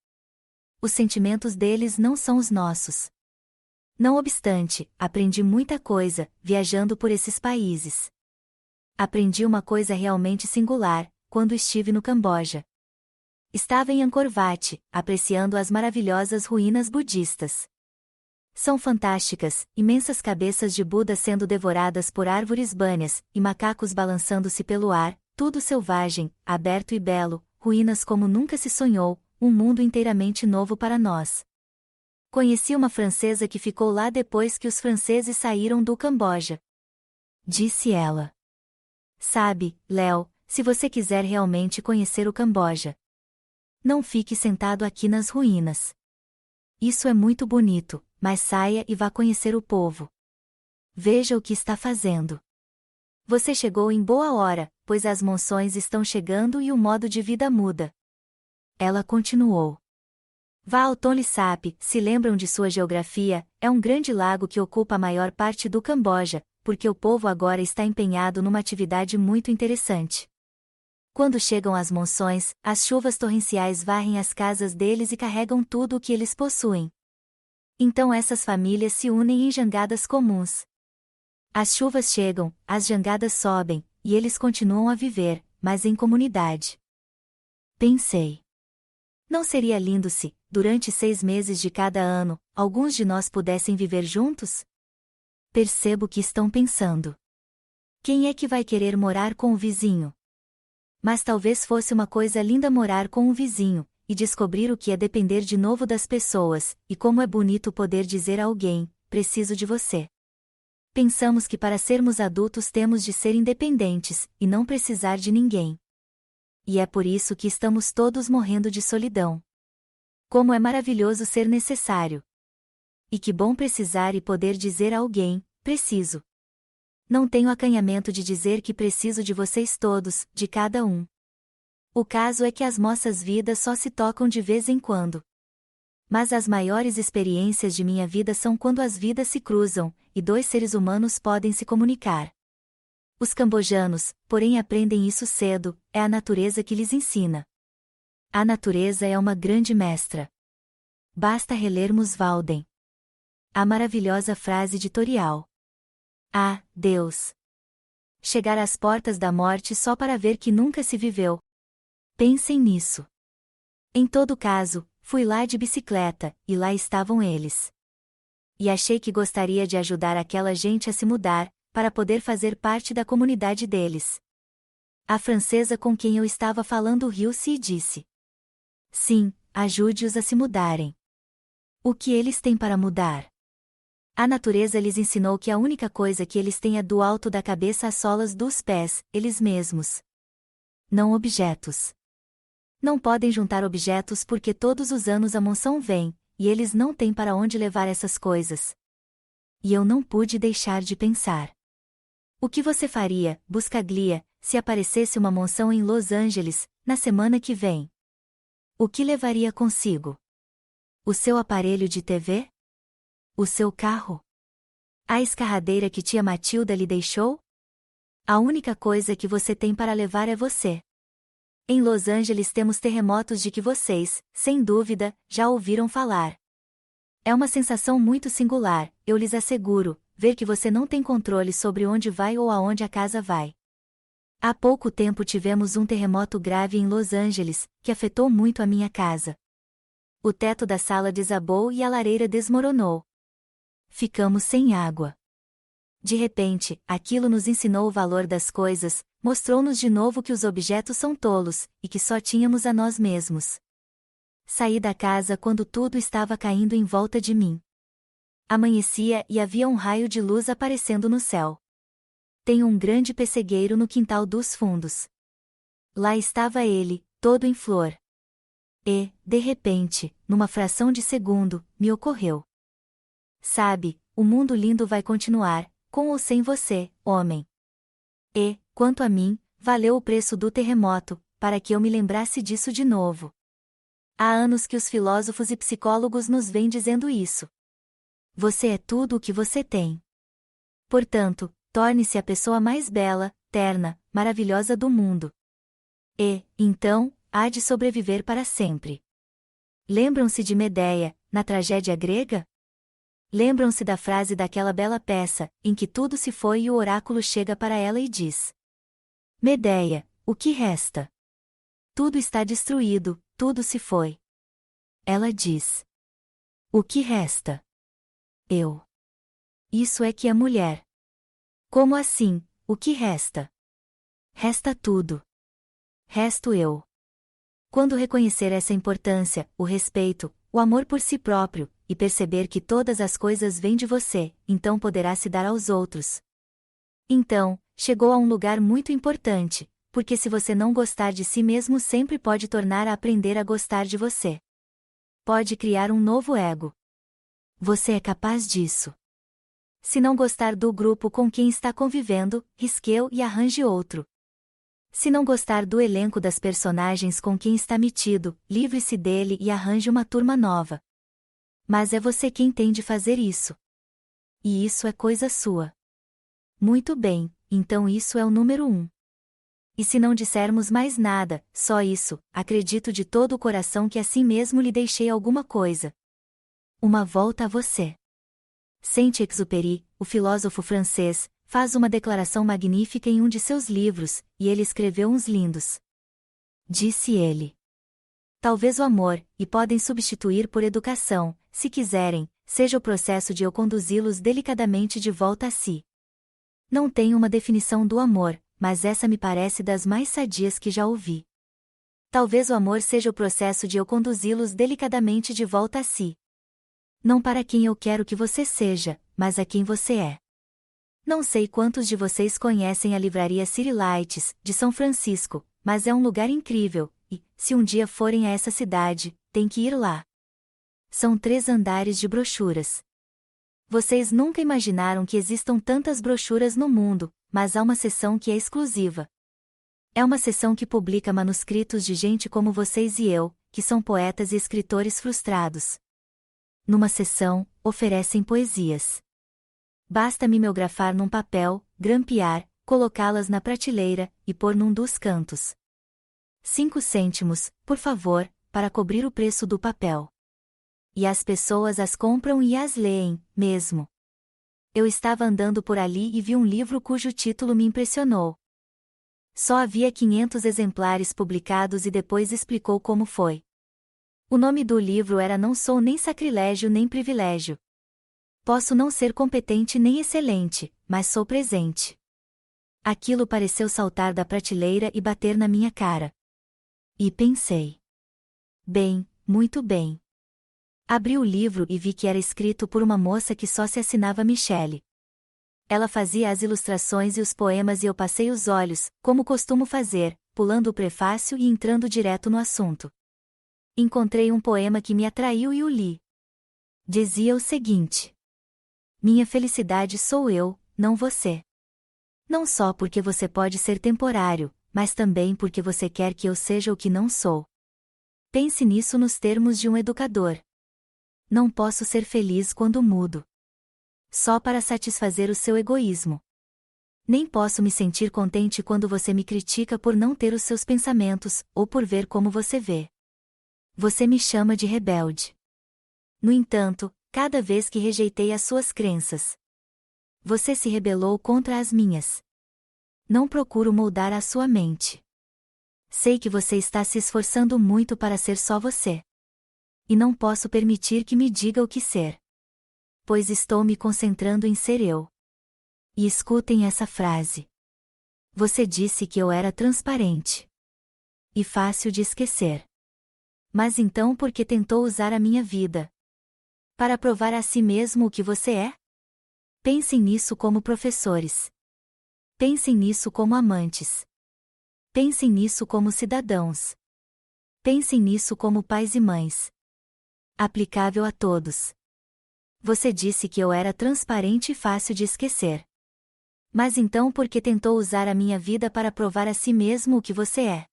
Os sentimentos deles não são os nossos. Não obstante, aprendi muita coisa, viajando por esses países. Aprendi uma coisa realmente singular, quando estive no Camboja. Estava em Angkor Wat, apreciando as maravilhosas ruínas budistas. São fantásticas, imensas cabeças de Buda sendo devoradas por árvores bâneas, e macacos balançando-se pelo ar, tudo selvagem, aberto e belo, ruínas como nunca se sonhou, um mundo inteiramente novo para nós. Conheci uma francesa que ficou lá depois que os franceses saíram do Camboja. Disse ela. Sabe, Léo, se você quiser realmente conhecer o Camboja, não fique sentado aqui nas ruínas. Isso é muito bonito, mas saia e vá conhecer o povo. Veja o que está fazendo. Você chegou em boa hora, pois as monções estão chegando e o modo de vida muda. Ela continuou. Vá ao Tonle Sap, se lembram de sua geografia, é um grande lago que ocupa a maior parte do Camboja, porque o povo agora está empenhado numa atividade muito interessante. Quando chegam as monções, as chuvas torrenciais varrem as casas deles e carregam tudo o que eles possuem. Então essas famílias se unem em jangadas comuns. As chuvas chegam, as jangadas sobem, e eles continuam a viver, mas em comunidade. Pensei. Não seria lindo se, durante 6 meses de cada ano, alguns de nós pudessem viver juntos? Percebo que estão pensando. Quem é que vai querer morar com o vizinho? Mas talvez fosse uma coisa linda morar com um vizinho, e descobrir o que é depender de novo das pessoas, e como é bonito poder dizer a alguém, preciso de você. Pensamos que para sermos adultos temos de ser independentes, e não precisar de ninguém. E é por isso que estamos todos morrendo de solidão. Como é maravilhoso ser necessário. E que bom precisar e poder dizer a alguém, preciso. Não tenho acanhamento de dizer que preciso de vocês todos, de cada um. O caso é que as nossas vidas só se tocam de vez em quando. Mas as maiores experiências de minha vida são quando as vidas se cruzam, e 2 seres humanos podem se comunicar. Os cambojanos, porém, aprendem isso cedo, é a natureza que lhes ensina. A natureza é uma grande mestra. Basta relermos Walden. A maravilhosa frase editorial. Ah, Deus! Chegar às portas da morte só para ver que nunca se viveu. Pensem nisso. Em todo caso, fui lá de bicicleta, e lá estavam eles. E achei que gostaria de ajudar aquela gente a se mudar, para poder fazer parte da comunidade deles. A francesa com quem eu estava falando riu-se e disse. Sim, ajude-os a se mudarem. O que eles têm para mudar? A natureza lhes ensinou que a única coisa que eles têm é do alto da cabeça às solas dos pés, eles mesmos. Não objetos. Não podem juntar objetos porque todos os anos a monção vem, e eles não têm para onde levar essas coisas. E eu não pude deixar de pensar. O que você faria, Buscaglia, se aparecesse uma monção em Los Angeles, na semana que vem? O que levaria consigo? O seu aparelho de TV? O seu carro? A escarradeira que tia Matilda lhe deixou? A única coisa que você tem para levar é você. Em Los Angeles temos terremotos de que vocês, sem dúvida, já ouviram falar. É uma sensação muito singular, eu lhes asseguro, ver que você não tem controle sobre onde vai ou aonde a casa vai. Há pouco tempo tivemos um terremoto grave em Los Angeles, que afetou muito a minha casa. O teto da sala desabou e a lareira desmoronou. Ficamos sem água. De repente, aquilo nos ensinou o valor das coisas, mostrou-nos de novo que os objetos são tolos, e que só tínhamos a nós mesmos. Saí da casa quando tudo estava caindo em volta de mim. Amanhecia e havia um raio de luz aparecendo no céu. Tem um grande pessegueiro no quintal dos fundos. Lá estava ele, todo em flor. E, de repente, numa fração de segundo, me ocorreu. Sabe, o mundo lindo vai continuar, com ou sem você, homem. E, quanto a mim, valeu o preço do terremoto, para que eu me lembrasse disso de novo. Há anos que os filósofos e psicólogos nos vêm dizendo isso. Você é tudo o que você tem. Portanto, torne-se a pessoa mais bela, terna, maravilhosa do mundo. E, então, há de sobreviver para sempre. Lembram-se de Medeia, na tragédia grega? Lembram-se da frase daquela bela peça, em que tudo se foi e o oráculo chega para ela e diz: Medeia, o que resta? Tudo está destruído, tudo se foi. Ela diz: O que resta? Eu. Isso é que é mulher. Como assim, o que resta? Resta tudo. Resto eu. Quando reconhecer essa importância, o respeito, o amor por si próprio, e perceber que todas as coisas vêm de você, então poderá se dar aos outros. Então, chegou a um lugar muito importante, porque se você não gostar de si mesmo sempre pode tornar a aprender a gostar de você. Pode criar um novo ego. Você é capaz disso. Se não gostar do grupo com quem está convivendo, risque-o e arranje outro. Se não gostar do elenco das personagens com quem está metido, livre-se dele e arranje uma turma nova. Mas é você quem tem de fazer isso. E isso é coisa sua. Muito bem, então isso é o número 1. E se não dissermos mais nada, só isso, acredito de todo o coração que assim mesmo lhe deixei alguma coisa. Uma volta a você. Saint-Exupéry, o filósofo francês, faz uma declaração magnífica em um de seus livros, e ele escreveu uns lindos. Disse ele: Talvez o amor, e podem substituir por educação, se quiserem, seja o processo de eu conduzi-los delicadamente de volta a si. Não tenho uma definição do amor, mas essa me parece das mais sadias que já ouvi. Talvez o amor seja o processo de eu conduzi-los delicadamente de volta a si. Não para quem eu quero que você seja, mas a quem você é. Não sei quantos de vocês conhecem a livraria City Lights, de São Francisco, mas é um lugar incrível, e, se um dia forem a essa cidade, tem que ir lá. São 3 andares de brochuras. Vocês nunca imaginaram que existam tantas brochuras no mundo, mas há uma seção que é exclusiva. É uma seção que publica manuscritos de gente como vocês e eu, que são poetas e escritores frustrados. Numa seção, oferecem poesias. Basta mimeografar num papel, grampear, colocá-las na prateleira, e pôr num dos cantos. 5 cêntimos, por favor, para cobrir o preço do papel. E as pessoas as compram e as leem, mesmo. Eu estava andando por ali e vi um livro cujo título me impressionou. Só havia 500 exemplares publicados e depois explicou como foi. O nome do livro era Não Sou Nem Sacrilégio nem Privilégio. Posso não ser competente nem excelente, mas sou presente. Aquilo pareceu saltar da prateleira e bater na minha cara. E pensei: bem, muito bem. Abri o livro e vi que era escrito por uma moça que só se assinava Michele. Ela fazia as ilustrações e os poemas e eu passei os olhos, como costumo fazer, pulando o prefácio e entrando direto no assunto. Encontrei um poema que me atraiu e o li. Dizia o seguinte: Minha felicidade sou eu, não você. Não só porque você pode ser temporário, mas também porque você quer que eu seja o que não sou. Pense nisso nos termos de um educador. Não posso ser feliz quando mudo. Só para satisfazer o seu egoísmo. Nem posso me sentir contente quando você me critica por não ter os seus pensamentos, ou por ver como você vê. Você me chama de rebelde. No entanto, cada vez que rejeitei as suas crenças, você se rebelou contra as minhas. Não procuro moldar a sua mente. Sei que você está se esforçando muito para ser só você. E não posso permitir que me diga o que ser. Pois estou me concentrando em ser eu. E escutem essa frase. Você disse que eu era transparente. E fácil de esquecer. Mas então por que tentou usar a minha vida? Para provar a si mesmo o que você é? Pensem nisso como professores. Pensem nisso como amantes. Pensem nisso como cidadãos. Pensem nisso como pais e mães. Aplicável a todos. Você disse que eu era transparente e fácil de esquecer. Mas então por que tentou usar a minha vida para provar a si mesmo o que você é?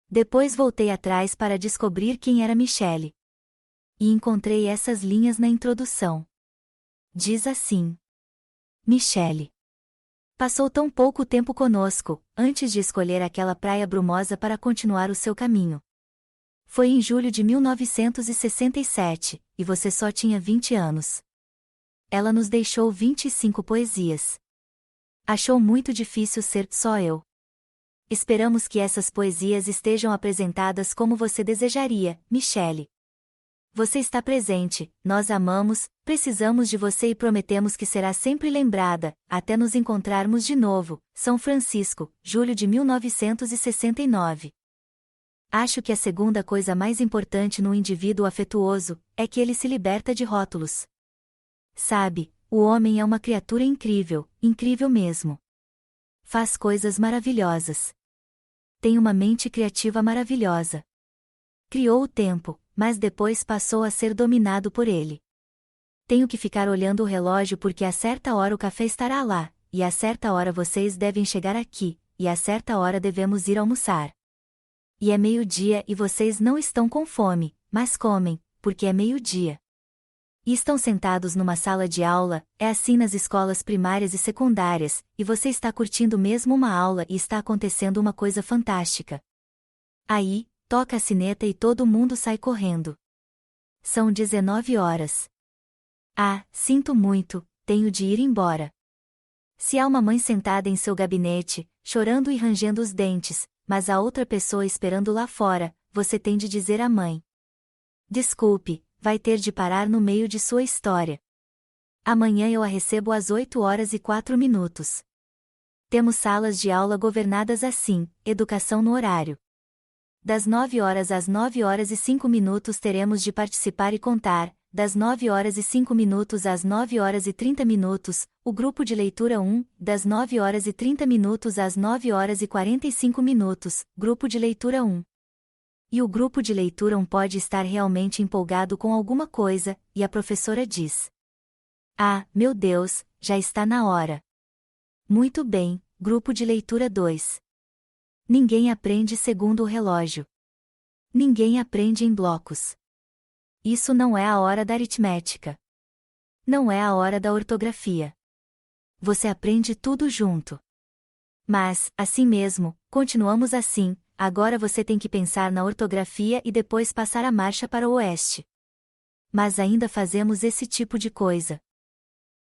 Depois voltei atrás para descobrir quem era Michelle. E encontrei essas linhas na introdução. Diz assim: Michelle passou tão pouco tempo conosco, antes de escolher aquela praia brumosa para continuar o seu caminho. Foi em julho de 1967, e você só tinha 20 anos. Ela nos deixou 25 poesias. Achou muito difícil ser só eu. Esperamos que essas poesias estejam apresentadas como você desejaria, Michelle. Você está presente, nós amamos, precisamos de você e prometemos que será sempre lembrada, até nos encontrarmos de novo. São Francisco, julho de 1969. Acho que a segunda coisa mais importante no indivíduo afetuoso é que ele se liberta de rótulos. Sabe, o homem é uma criatura incrível, incrível mesmo. Faz coisas maravilhosas. Tem uma mente criativa maravilhosa. Criou o tempo, mas depois passou a ser dominado por ele. Tenho que ficar olhando o relógio porque a certa hora o café estará lá, e a certa hora vocês devem chegar aqui, e a certa hora devemos ir almoçar. E é meio-dia e vocês não estão com fome, mas comem, porque é meio-dia. E estão sentados numa sala de aula, é assim nas escolas primárias e secundárias, e você está curtindo mesmo uma aula e está acontecendo uma coisa fantástica. Aí, toca a sineta e todo mundo sai correndo. São 19 horas. Ah, sinto muito, tenho de ir embora. Se há uma mãe sentada em seu gabinete, chorando e rangendo os dentes, mas há outra pessoa esperando lá fora, você tem de dizer à mãe: desculpe, vai ter de parar no meio de sua história. Amanhã eu a recebo às 8h04. Temos salas de aula governadas assim, educação no horário. Das 9 horas às 9h05 teremos de participar e contar, das 9h05 às 9h30, o grupo de leitura 1, das 9h30 às 9h45, grupo de leitura 1. E o grupo de leitura 1 pode estar realmente empolgado com alguma coisa, e a professora diz: ah, meu Deus, já está na hora. Muito bem, grupo de leitura 2. Ninguém aprende segundo o relógio. Ninguém aprende em blocos. Isso não é a hora da aritmética. Não é a hora da ortografia. Você aprende tudo junto. Mas, assim mesmo, continuamos assim, agora você tem que pensar na ortografia e depois passar a marcha para o oeste. Mas ainda fazemos esse tipo de coisa.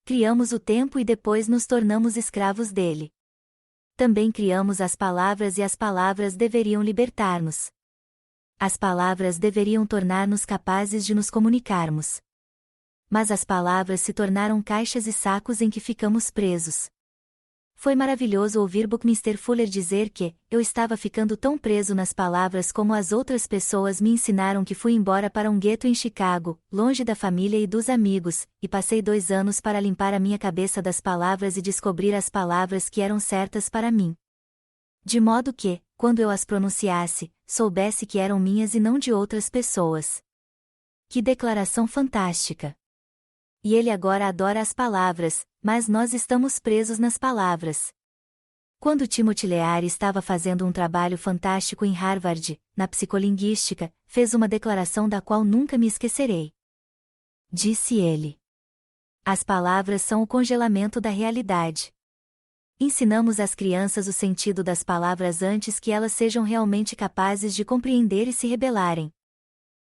Criamos o tempo e depois nos tornamos escravos dele. Também criamos as palavras e as palavras deveriam libertar-nos. As palavras deveriam tornar-nos capazes de nos comunicarmos. Mas as palavras se tornaram caixas e sacos em que ficamos presos. Foi maravilhoso ouvir Buckminster Fuller dizer que, eu estava ficando tão preso nas palavras como as outras pessoas me ensinaram que fui embora para um gueto em Chicago, longe da família e dos amigos, e passei 2 anos para limpar a minha cabeça das palavras e descobrir as palavras que eram certas para mim. De modo que, quando eu as pronunciasse, soubesse que eram minhas e não de outras pessoas. Que declaração fantástica! E ele agora adora as palavras, mas nós estamos presos nas palavras. Quando Timothy Leary estava fazendo um trabalho fantástico em Harvard, na psicolinguística, fez uma declaração da qual nunca me esquecerei. Disse ele: as palavras são o congelamento da realidade. Ensinamos às crianças o sentido das palavras antes que elas sejam realmente capazes de compreender e se rebelarem.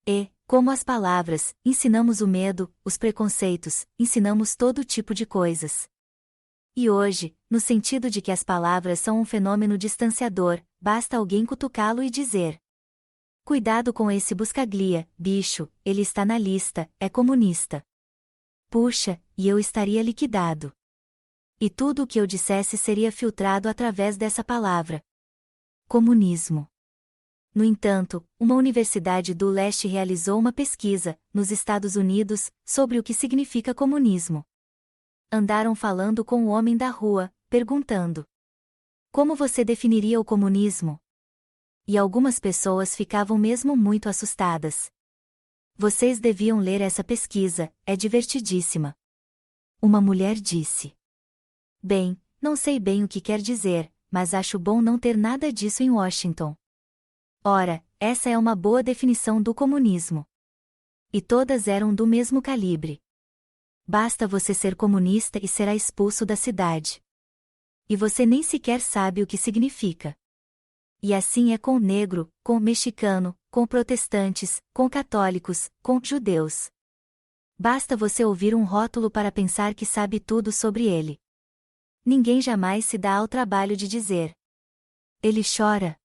E, como as palavras, ensinamos o medo, os preconceitos, ensinamos todo tipo de coisas. E hoje, no sentido de que as palavras são um fenômeno distanciador, basta alguém cutucá-lo e dizer: cuidado com esse buscaglia, bicho, ele está na lista, é comunista. Puxa, e eu estaria liquidado. E tudo o que eu dissesse seria filtrado através dessa palavra. Comunismo. No entanto, uma universidade do leste realizou uma pesquisa, nos Estados Unidos, sobre o que significa comunismo. Andaram falando com o homem da rua, perguntando: como você definiria o comunismo? E algumas pessoas ficavam mesmo muito assustadas. Vocês deviam ler essa pesquisa, é divertidíssima. Uma mulher disse: bem, não sei bem o que quer dizer, mas acho bom não ter nada disso em Washington. Ora, essa é uma boa definição do comunismo. E todas eram do mesmo calibre. Basta você ser comunista e será expulso da cidade. E você nem sequer sabe o que significa. E assim é com o negro, com o mexicano, com protestantes, com católicos, com judeus. Basta você ouvir um rótulo para pensar que sabe tudo sobre ele. Ninguém jamais se dá ao trabalho de dizer. Ele chora.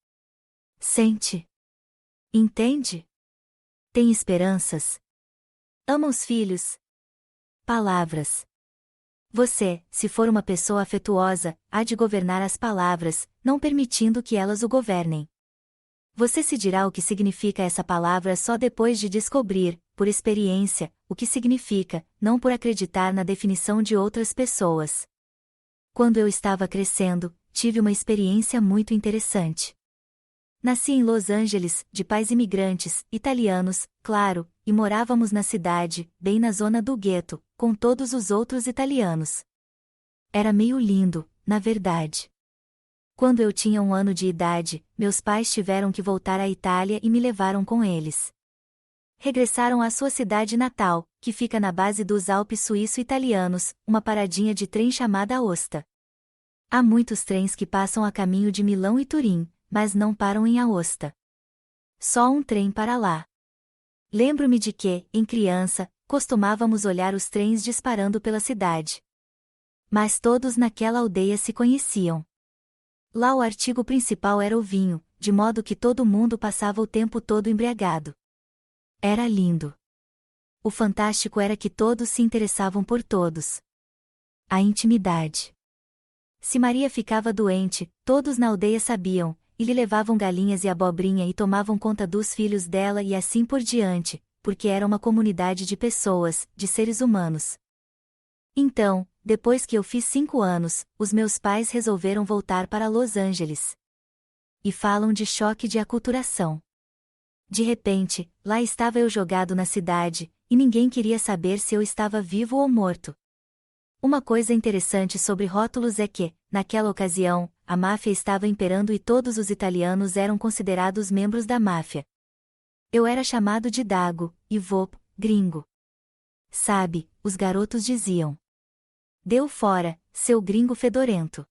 Sente. Entende? Tem esperanças. Ama os filhos. Palavras. Você, se for uma pessoa afetuosa, há de governar as palavras, não permitindo que elas o governem. Você se dirá o que significa essa palavra só depois de descobrir, por experiência, o que significa, não por acreditar na definição de outras pessoas. Quando eu estava crescendo, tive uma experiência muito interessante. Nasci em Los Angeles, de pais imigrantes, italianos, claro, e morávamos na cidade, bem na zona do gueto, com todos os outros italianos. Era meio lindo, na verdade. Quando eu tinha 1 ano de idade, meus pais tiveram que voltar à Itália e me levaram com eles. Regressaram à sua cidade natal, que fica na base dos Alpes suíço-italianos, uma paradinha de trem chamada Aosta. Há muitos trens que passam a caminho de Milão e Turim, mas não param em Aosta. Só um trem para lá. Lembro-me de que, em criança, costumávamos olhar os trens disparando pela cidade. Mas todos naquela aldeia se conheciam. Lá o artigo principal era o vinho, de modo que todo mundo passava o tempo todo embriagado. Era lindo. O fantástico era que todos se interessavam por todos. A intimidade. Se Maria ficava doente, todos na aldeia sabiam, e lhe levavam galinhas e abobrinha e tomavam conta dos filhos dela e assim por diante, porque era uma comunidade de pessoas, de seres humanos. Então, depois que eu fiz 5 anos, os meus pais resolveram voltar para Los Angeles. E falam de choque de aculturação. De repente, lá estava eu jogado na cidade, e ninguém queria saber se eu estava vivo ou morto. Uma coisa interessante sobre rótulos é que, naquela ocasião, a máfia estava imperando e todos os italianos eram considerados membros da máfia. Eu era chamado de Dago, e Vop, gringo. Sabe, os garotos diziam. Deu fora, seu gringo fedorento.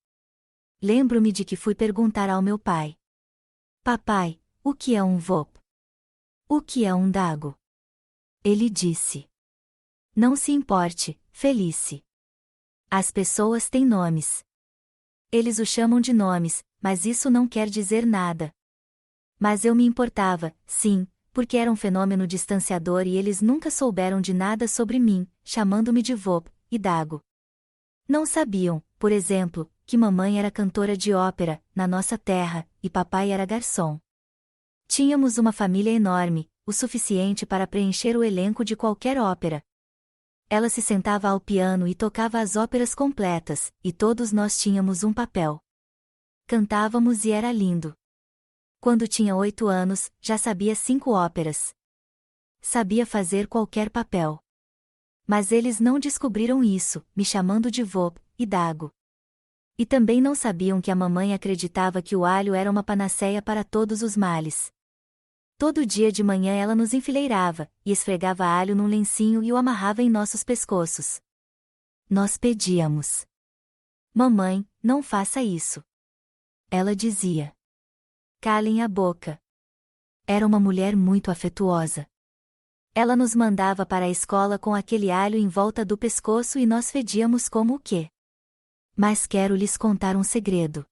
Lembro-me de que fui perguntar ao meu pai. Papai, o que é um Vop? O que é um Dago? Ele disse. Não se importe, Felice. As pessoas têm nomes. Eles o chamam de nomes, mas isso não quer dizer nada. Mas eu me importava, sim, porque era um fenômeno distanciador e eles nunca souberam de nada sobre mim, chamando-me de Vop, e Dago. Não sabiam, por exemplo, que mamãe era cantora de ópera, na nossa terra, e papai era garçom. Tínhamos uma família enorme, o suficiente para preencher o elenco de qualquer ópera. Ela se sentava ao piano e tocava as óperas completas, e todos nós tínhamos um papel. Cantávamos e era lindo. Quando tinha 8 anos, já sabia 5 óperas. Sabia fazer qualquer papel. Mas eles não descobriram isso, me chamando de Vop, e Dago. E também não sabiam que a mamãe acreditava que o alho era uma panaceia para todos os males. Todo dia de manhã ela nos enfileirava, e esfregava alho num lencinho e o amarrava em nossos pescoços. Nós pedíamos. Mamãe, não faça isso. Ela dizia. Calem a boca. Era uma mulher muito afetuosa. Ela nos mandava para a escola com aquele alho em volta do pescoço e nós fedíamos como o quê? Mas quero lhes contar um segredo.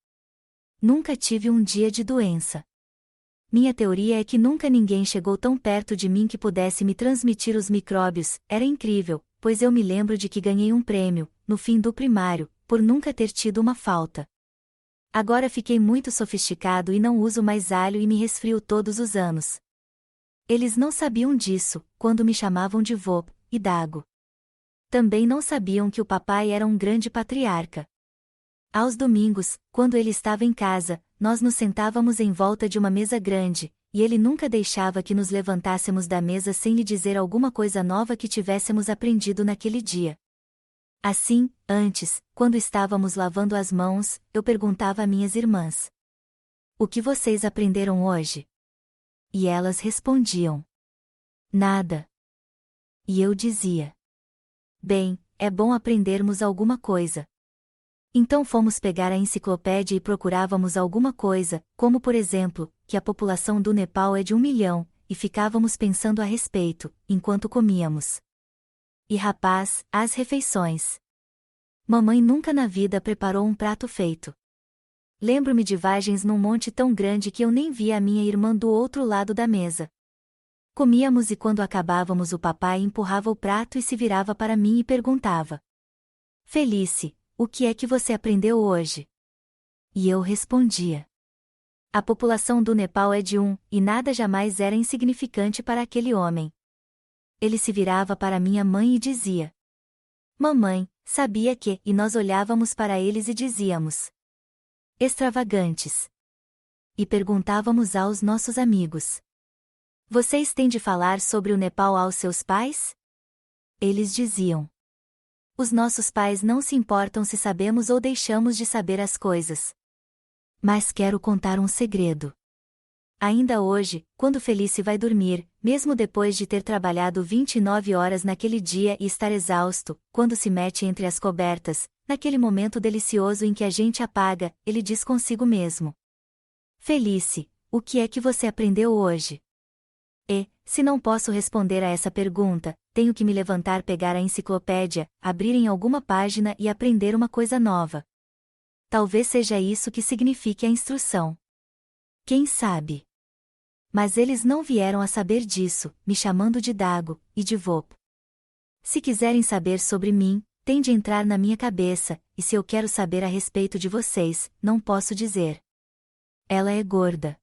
Nunca tive um dia de doença. Minha teoria é que nunca ninguém chegou tão perto de mim que pudesse me transmitir os micróbios. Era incrível, pois eu me lembro de que ganhei um prêmio, no fim do primário, por nunca ter tido uma falta. Agora fiquei muito sofisticado e não uso mais alho e me resfrio todos os anos. Eles não sabiam disso, quando me chamavam de Vop, e Dago. Também não sabiam que o papai era um grande patriarca. Aos domingos, quando ele estava em casa, nós nos sentávamos em volta de uma mesa grande, e ele nunca deixava que nos levantássemos da mesa sem lhe dizer alguma coisa nova que tivéssemos aprendido naquele dia. Assim, antes, quando estávamos lavando as mãos, eu perguntava a minhas irmãs: O que vocês aprenderam hoje? E elas respondiam: nada. E eu dizia: bem, é bom aprendermos alguma coisa. Então fomos pegar a enciclopédia e procurávamos alguma coisa, como por exemplo, que a população do Nepal é de 1 milhão, e ficávamos pensando a respeito, enquanto comíamos. E rapaz, as refeições. Mamãe nunca na vida preparou um prato feito. Lembro-me de vagens num monte tão grande que eu nem via a minha irmã do outro lado da mesa. Comíamos e quando acabávamos o papai empurrava o prato e se virava para mim e perguntava: Felice, o que é que você aprendeu hoje? E eu respondia: a população do Nepal é de 1, e nada jamais era insignificante para aquele homem. Ele se virava para minha mãe e dizia: mamãe, sabia que, e nós olhávamos para eles e dizíamos: extravagantes. E perguntávamos aos nossos amigos: vocês têm de falar sobre o Nepal aos seus pais? Eles diziam: os nossos pais não se importam se sabemos ou deixamos de saber as coisas. Mas quero contar um segredo. Ainda hoje, quando Felice vai dormir, mesmo depois de ter trabalhado 29 horas naquele dia e estar exausto, quando se mete entre as cobertas, naquele momento delicioso em que a gente apaga, ele diz consigo mesmo: Felice, o que é que você aprendeu hoje? E, se não posso responder a essa pergunta, tenho que me levantar, pegar a enciclopédia, abrir em alguma página e aprender uma coisa nova. Talvez seja isso que signifique a instrução. Quem sabe? Mas eles não vieram a saber disso, me chamando de Dago, e de Vop. Se quiserem saber sobre mim, tem de entrar na minha cabeça, e se eu quero saber a respeito de vocês, não posso dizer. Ela é gorda.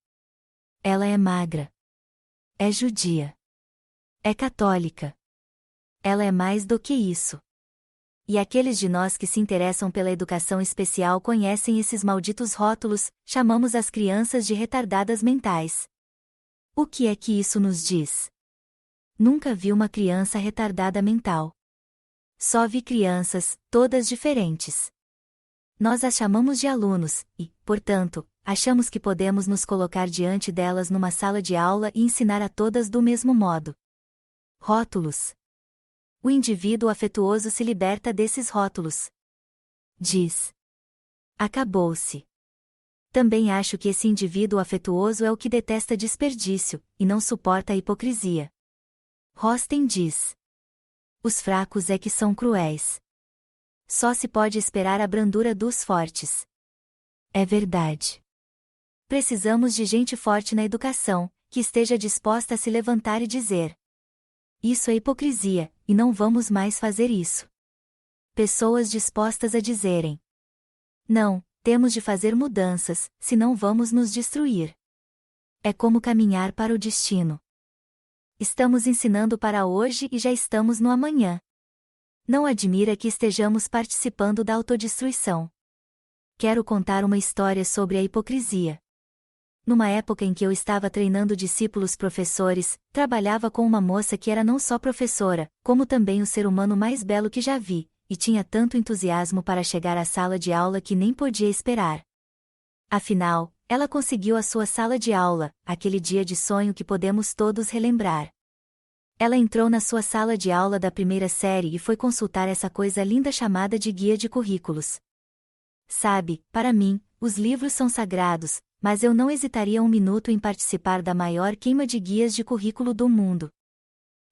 Ela é magra. É judia. É católica. Ela é mais do que isso. E aqueles de nós que se interessam pela educação especial conhecem esses malditos rótulos, chamamos as crianças de retardadas mentais. O que é que isso nos diz? Nunca vi uma criança retardada mental. Só vi crianças, todas diferentes. Nós as chamamos de alunos, e, portanto, achamos que podemos nos colocar diante delas numa sala de aula e ensinar a todas do mesmo modo. Rótulos. O indivíduo afetuoso se liberta desses rótulos. Diz: acabou-se. Também acho que esse indivíduo afetuoso é o que detesta desperdício, e não suporta a hipocrisia. Rosten diz: os fracos é que são cruéis. Só se pode esperar a brandura dos fortes. É verdade. Precisamos de gente forte na educação, que esteja disposta a se levantar e dizer: isso é hipocrisia, e não vamos mais fazer isso. Pessoas dispostas a dizerem: não, temos de fazer mudanças, senão vamos nos destruir. É como caminhar para o destino. Estamos ensinando para hoje e já estamos no amanhã. Não admira que estejamos participando da autodestruição. Quero contar uma história sobre a hipocrisia. Numa época em que eu estava treinando discípulos professores, trabalhava com uma moça que era não só professora, como também o ser humano mais belo que já vi, e tinha tanto entusiasmo para chegar à sala de aula que nem podia esperar. Afinal, ela conseguiu a sua sala de aula, aquele dia de sonho que podemos todos relembrar. Ela entrou na sua sala de aula da primeira série e foi consultar essa coisa linda chamada de guia de currículos. Sabe, para mim, os livros são sagrados, mas eu não hesitaria um minuto em participar da maior queima de guias de currículo do mundo.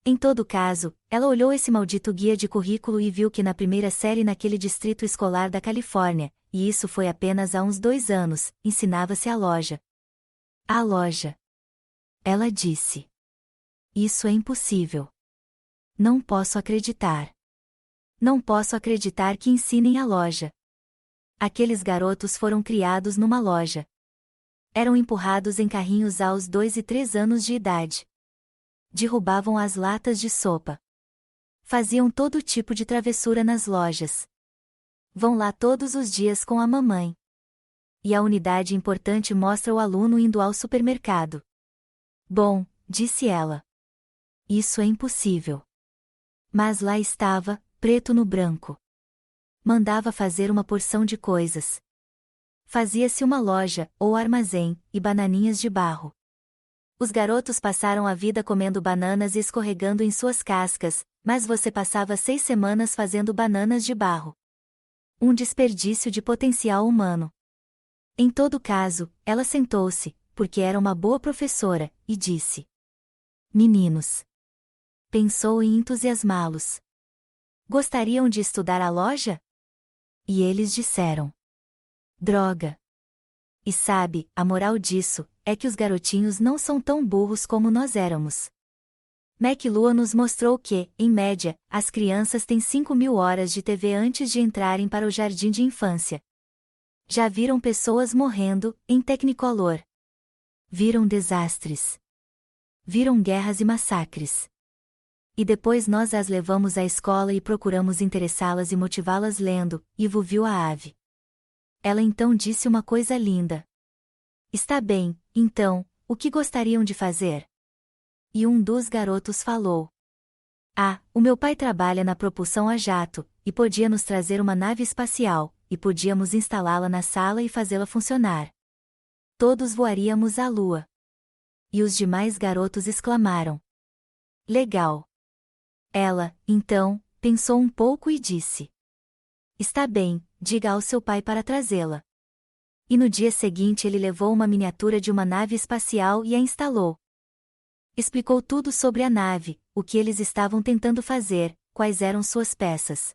Em todo caso, ela olhou esse maldito guia de currículo e viu que na primeira série naquele distrito escolar da Califórnia, e isso foi apenas há uns 2 anos, ensinava-se a loja. A loja. Ela disse: isso é impossível. Não posso acreditar. Não posso acreditar que ensinem a loja. Aqueles garotos foram criados numa loja. Eram empurrados em carrinhos aos 2 e 3 anos de idade. Derrubavam as latas de sopa. Faziam todo tipo de travessura nas lojas. Vão lá todos os dias com a mamãe. E a unidade importante mostra o aluno indo ao supermercado. Bom, disse ela. Isso é impossível. Mas lá estava, preto no branco. Mandava fazer uma porção de coisas. Fazia-se uma loja, ou armazém, e bananinhas de barro. Os garotos passaram a vida comendo bananas e escorregando em suas cascas, mas você passava 6 semanas fazendo bananas de barro. Um desperdício de potencial humano. Em todo caso, ela sentou-se, porque era uma boa professora, e disse: Meninos. Pensou em entusiasmá-los. Gostariam de estudar a loja? E eles disseram: Droga! E sabe, a moral disso é que os garotinhos não são tão burros como nós éramos. McLuhan nos mostrou que, em média, as crianças têm 5.000 horas de TV antes de entrarem para o jardim de infância. Já viram pessoas morrendo, em Technicolor. Viram desastres. Viram guerras e massacres. E depois nós as levamos à escola e procuramos interessá-las e motivá-las lendo, Ivo viu a ave. Ela então disse uma coisa linda. Está bem, então, o que gostariam de fazer? E um dos garotos falou: Ah, o meu pai trabalha na propulsão a jato, e podia nos trazer uma nave espacial, e podíamos instalá-la na sala e fazê-la funcionar. Todos voaríamos à lua. E os demais garotos exclamaram: Legal! Ela, então, pensou um pouco e disse: Está bem, diga ao seu pai para trazê-la. E no dia seguinte ele levou uma miniatura de uma nave espacial e a instalou. Explicou tudo sobre a nave, o que eles estavam tentando fazer, quais eram suas peças.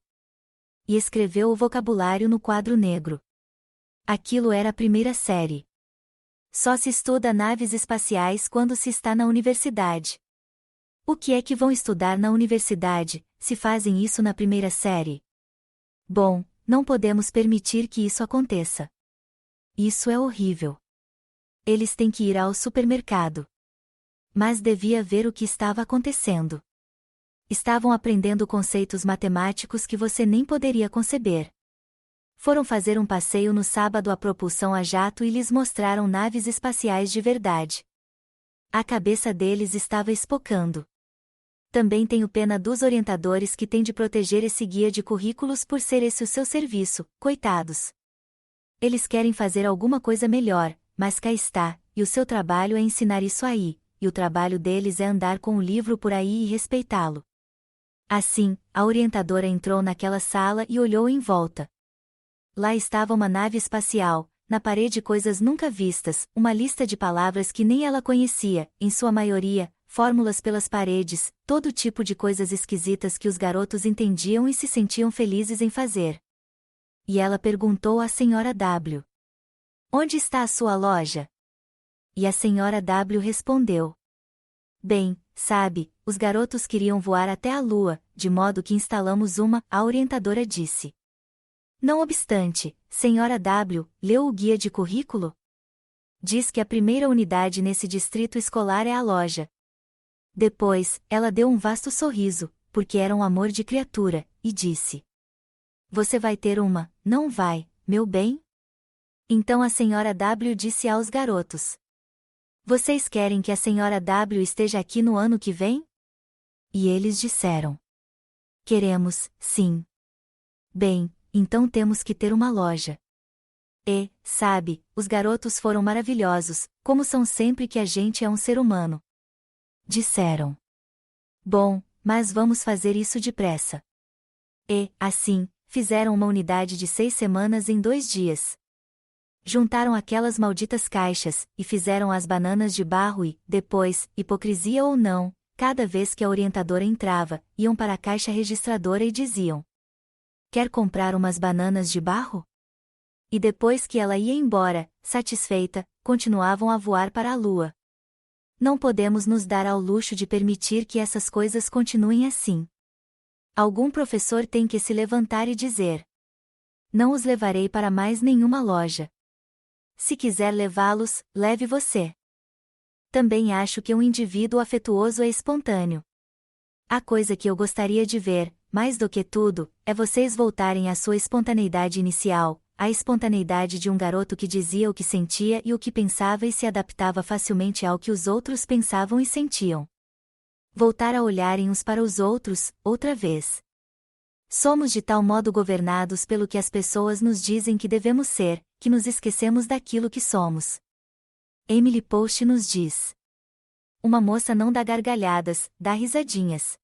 E escreveu o vocabulário no quadro negro. Aquilo era a primeira série. Só se estuda naves espaciais quando se está na universidade. O que é que vão estudar na universidade, se fazem isso na primeira série? Bom, não podemos permitir que isso aconteça. Isso é horrível. Eles têm que ir ao supermercado. Mas devia ver o que estava acontecendo. Estavam aprendendo conceitos matemáticos que você nem poderia conceber. Foram fazer um passeio no sábado à propulsão a jato e lhes mostraram naves espaciais de verdade. A cabeça deles estava espocando. Também tenho pena dos orientadores que têm de proteger esse guia de currículos por ser esse o seu serviço, coitados. Eles querem fazer alguma coisa melhor, mas cá está, e o seu trabalho é ensinar isso aí, e o trabalho deles é andar com o livro por aí e respeitá-lo. Assim, a orientadora entrou naquela sala e olhou em volta. Lá estava uma nave espacial, na parede coisas nunca vistas, uma lista de palavras que nem ela conhecia, em sua maioria, fórmulas pelas paredes, todo tipo de coisas esquisitas que os garotos entendiam e se sentiam felizes em fazer. E ela perguntou à senhora W. Onde está a sua loja? E a senhora W respondeu: Bem, sabe, os garotos queriam voar até a lua, de modo que instalamos uma, a orientadora disse. Não obstante, senhora W, leu o guia de currículo? Diz que a primeira unidade nesse distrito escolar é a loja. Depois, ela deu um vasto sorriso, porque era um amor de criatura, e disse: Você vai ter uma, não vai, meu bem? Então a senhora W disse aos garotos: Vocês querem que a senhora W esteja aqui no ano que vem? E eles disseram: Queremos, sim. Bem, então temos que ter uma loja. E, sabe, os garotos foram maravilhosos, como são sempre que a gente é um ser humano. Disseram: Bom, mas vamos fazer isso depressa. E, assim, fizeram uma unidade de 6 semanas em 2 dias. Juntaram aquelas malditas caixas, e fizeram as bananas de barro e, depois, hipocrisia ou não, cada vez que a orientadora entrava, iam para a caixa registradora e diziam: Quer comprar umas bananas de barro? E depois que ela ia embora, satisfeita, continuavam a voar para a lua. Não podemos nos dar ao luxo de permitir que essas coisas continuem assim. Algum professor tem que se levantar e dizer: Não os levarei para mais nenhuma loja. Se quiser levá-los, leve você. Também acho que um indivíduo afetuoso é espontâneo. A coisa que eu gostaria de ver, mais do que tudo, é vocês voltarem à sua espontaneidade inicial, a espontaneidade de um garoto que dizia o que sentia e o que pensava e se adaptava facilmente ao que os outros pensavam e sentiam. Voltar a olharem uns para os outros, outra vez. Somos de tal modo governados pelo que as pessoas nos dizem que devemos ser, que nos esquecemos daquilo que somos. Emily Post nos diz: uma moça não dá gargalhadas, dá risadinhas.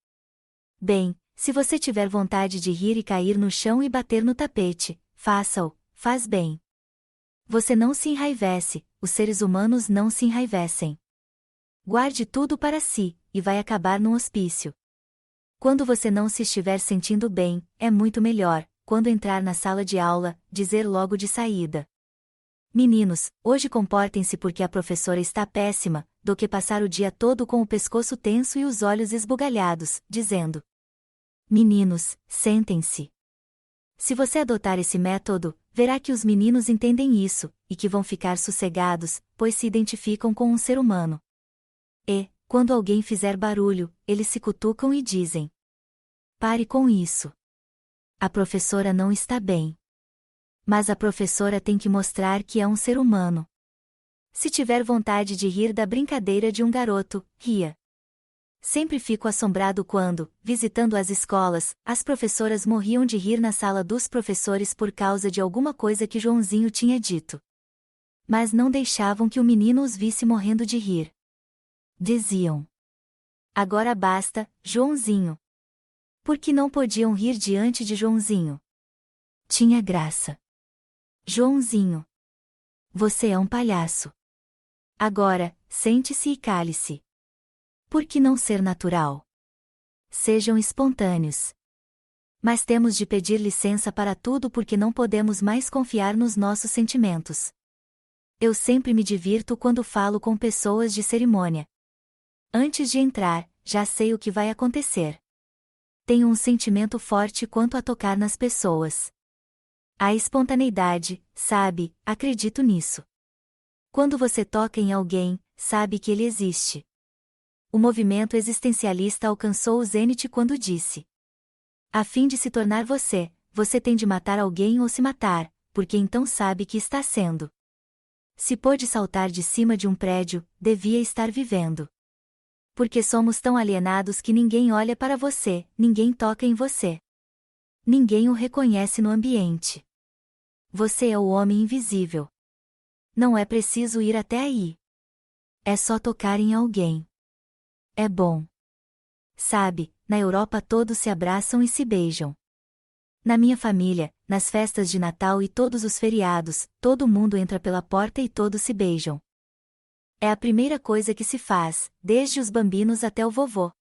Bem, se você tiver vontade de rir e cair no chão e bater no tapete, faça-o, faz bem. Você não se enraivece, os seres humanos não se enraivecem. Guarde tudo para si, e vai acabar num hospício. Quando você não se estiver sentindo bem, é muito melhor, quando entrar na sala de aula, dizer logo de saída: meninos, hoje comportem-se porque a professora está péssima, do que passar o dia todo com o pescoço tenso e os olhos esbugalhados, dizendo: meninos, sentem-se. Se você adotar esse método, verá que os meninos entendem isso, e que vão ficar sossegados, pois se identificam com um ser humano. E, quando alguém fizer barulho, eles se cutucam e dizem: pare com isso. A professora não está bem. Mas a professora tem que mostrar que é um ser humano. Se tiver vontade de rir da brincadeira de um garoto, ria. Sempre fico assombrado quando, visitando as escolas, as professoras morriam de rir na sala dos professores por causa de alguma coisa que Joãozinho tinha dito. Mas não deixavam que o menino os visse morrendo de rir. Diziam: agora basta, Joãozinho. Porque não podiam rir diante de Joãozinho. Tinha graça. Joãozinho, você é um palhaço. Agora, sente-se e cale-se. Por que não ser natural? Sejam espontâneos. Mas temos de pedir licença para tudo porque não podemos mais confiar nos nossos sentimentos. Eu sempre me divirto quando falo com pessoas de cerimônia. Antes de entrar, já sei o que vai acontecer. Tenho um sentimento forte quanto a tocar nas pessoas. A espontaneidade, sabe, acredito nisso. Quando você toca em alguém, sabe que ele existe. O movimento existencialista alcançou o zênite quando disse: a fim de se tornar você, você tem de matar alguém ou se matar, porque então sabe que está sendo. Se pôde saltar de cima de um prédio, devia estar vivendo. Porque somos tão alienados que ninguém olha para você, ninguém toca em você. Ninguém o reconhece no ambiente. Você é o homem invisível. Não é preciso ir até aí. É só tocar em alguém. É bom. Sabe, na Europa todos se abraçam e se beijam. Na minha família, nas festas de Natal e todos os feriados, todo mundo entra pela porta e todos se beijam. É a primeira coisa que se faz, desde os bambinos até o vovô.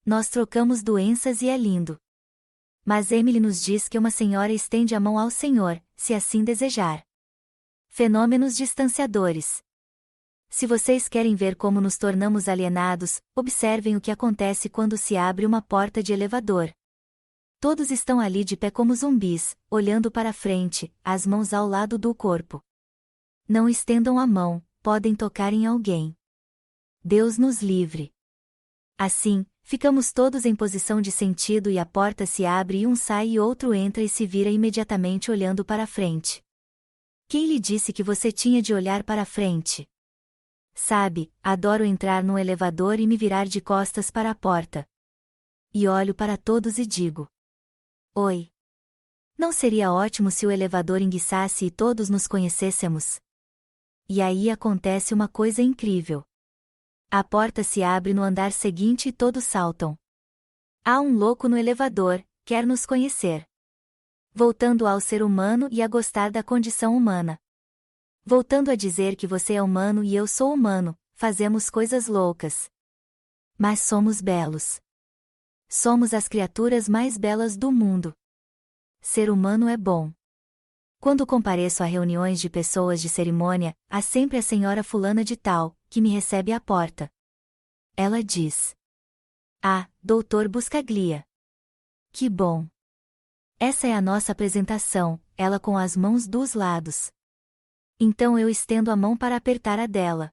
Nós trocamos doenças e é lindo. Mas Emily nos diz que uma senhora estende a mão ao Senhor, se assim desejar. Fenômenos distanciadores. Se vocês querem ver como nos tornamos alienados, observem o que acontece quando se abre uma porta de elevador. Todos estão ali de pé como zumbis, olhando para frente, as mãos ao lado do corpo. Não estendam a mão, podem tocar em alguém. Deus nos livre. Assim, ficamos todos em posição de sentido e a porta se abre e um sai e outro entra e se vira imediatamente olhando para frente. Quem lhe disse que você tinha de olhar para frente? Sabe, adoro entrar num elevador e me virar de costas para a porta. E olho para todos e digo: oi. Não seria ótimo se o elevador enguiçasse e todos nos conhecêssemos? E aí acontece uma coisa incrível. A porta se abre no andar seguinte e todos saltam. Há um louco no elevador, quer nos conhecer. Voltando ao ser humano e a gostar da condição humana. Voltando a dizer que você é humano e eu sou humano, fazemos coisas loucas. Mas somos belos. Somos as criaturas mais belas do mundo. Ser humano é bom. Quando compareço a reuniões de pessoas de cerimônia, há sempre a senhora fulana de tal, que me recebe à porta. Ela diz: ah, doutor Buscaglia. Que bom. Essa é a nossa apresentação, ela com as mãos dos lados. Então eu estendo a mão para apertar a dela.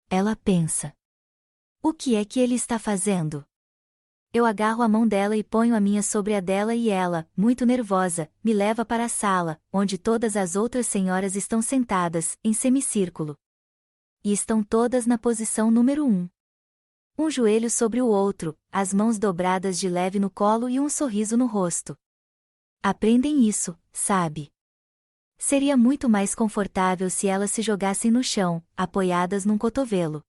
Ela pensa: o que é que ele está fazendo? Eu agarro a mão dela e ponho a minha sobre a dela e ela, muito nervosa, me leva para a sala, onde todas as outras senhoras estão sentadas, em semicírculo. E estão todas na posição número 1. Um joelho sobre o outro, as mãos dobradas de leve no colo e um sorriso no rosto. Aprendem isso, sabe? Seria muito mais confortável se elas se jogassem no chão, apoiadas num cotovelo.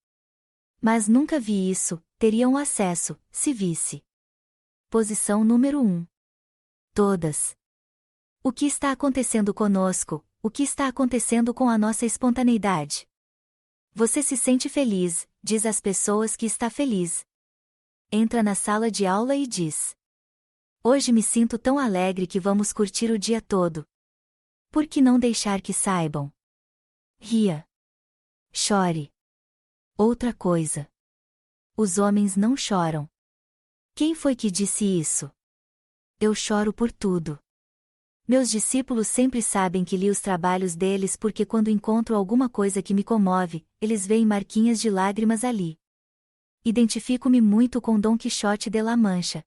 Mas nunca vi isso, teriam acesso, se visse. Posição número 1. Todas. O que está acontecendo conosco? O que está acontecendo com a nossa espontaneidade? Você se sente feliz, diz às pessoas que está feliz. Entra na sala de aula e diz: hoje me sinto tão alegre que vamos curtir o dia todo. Por que não deixar que saibam? Ria. Chore. Outra coisa. Os homens não choram. Quem foi que disse isso? Eu choro por tudo. Meus discípulos sempre sabem que li os trabalhos deles porque quando encontro alguma coisa que me comove, eles veem marquinhas de lágrimas ali. Identifico-me muito com Dom Quixote de La Mancha.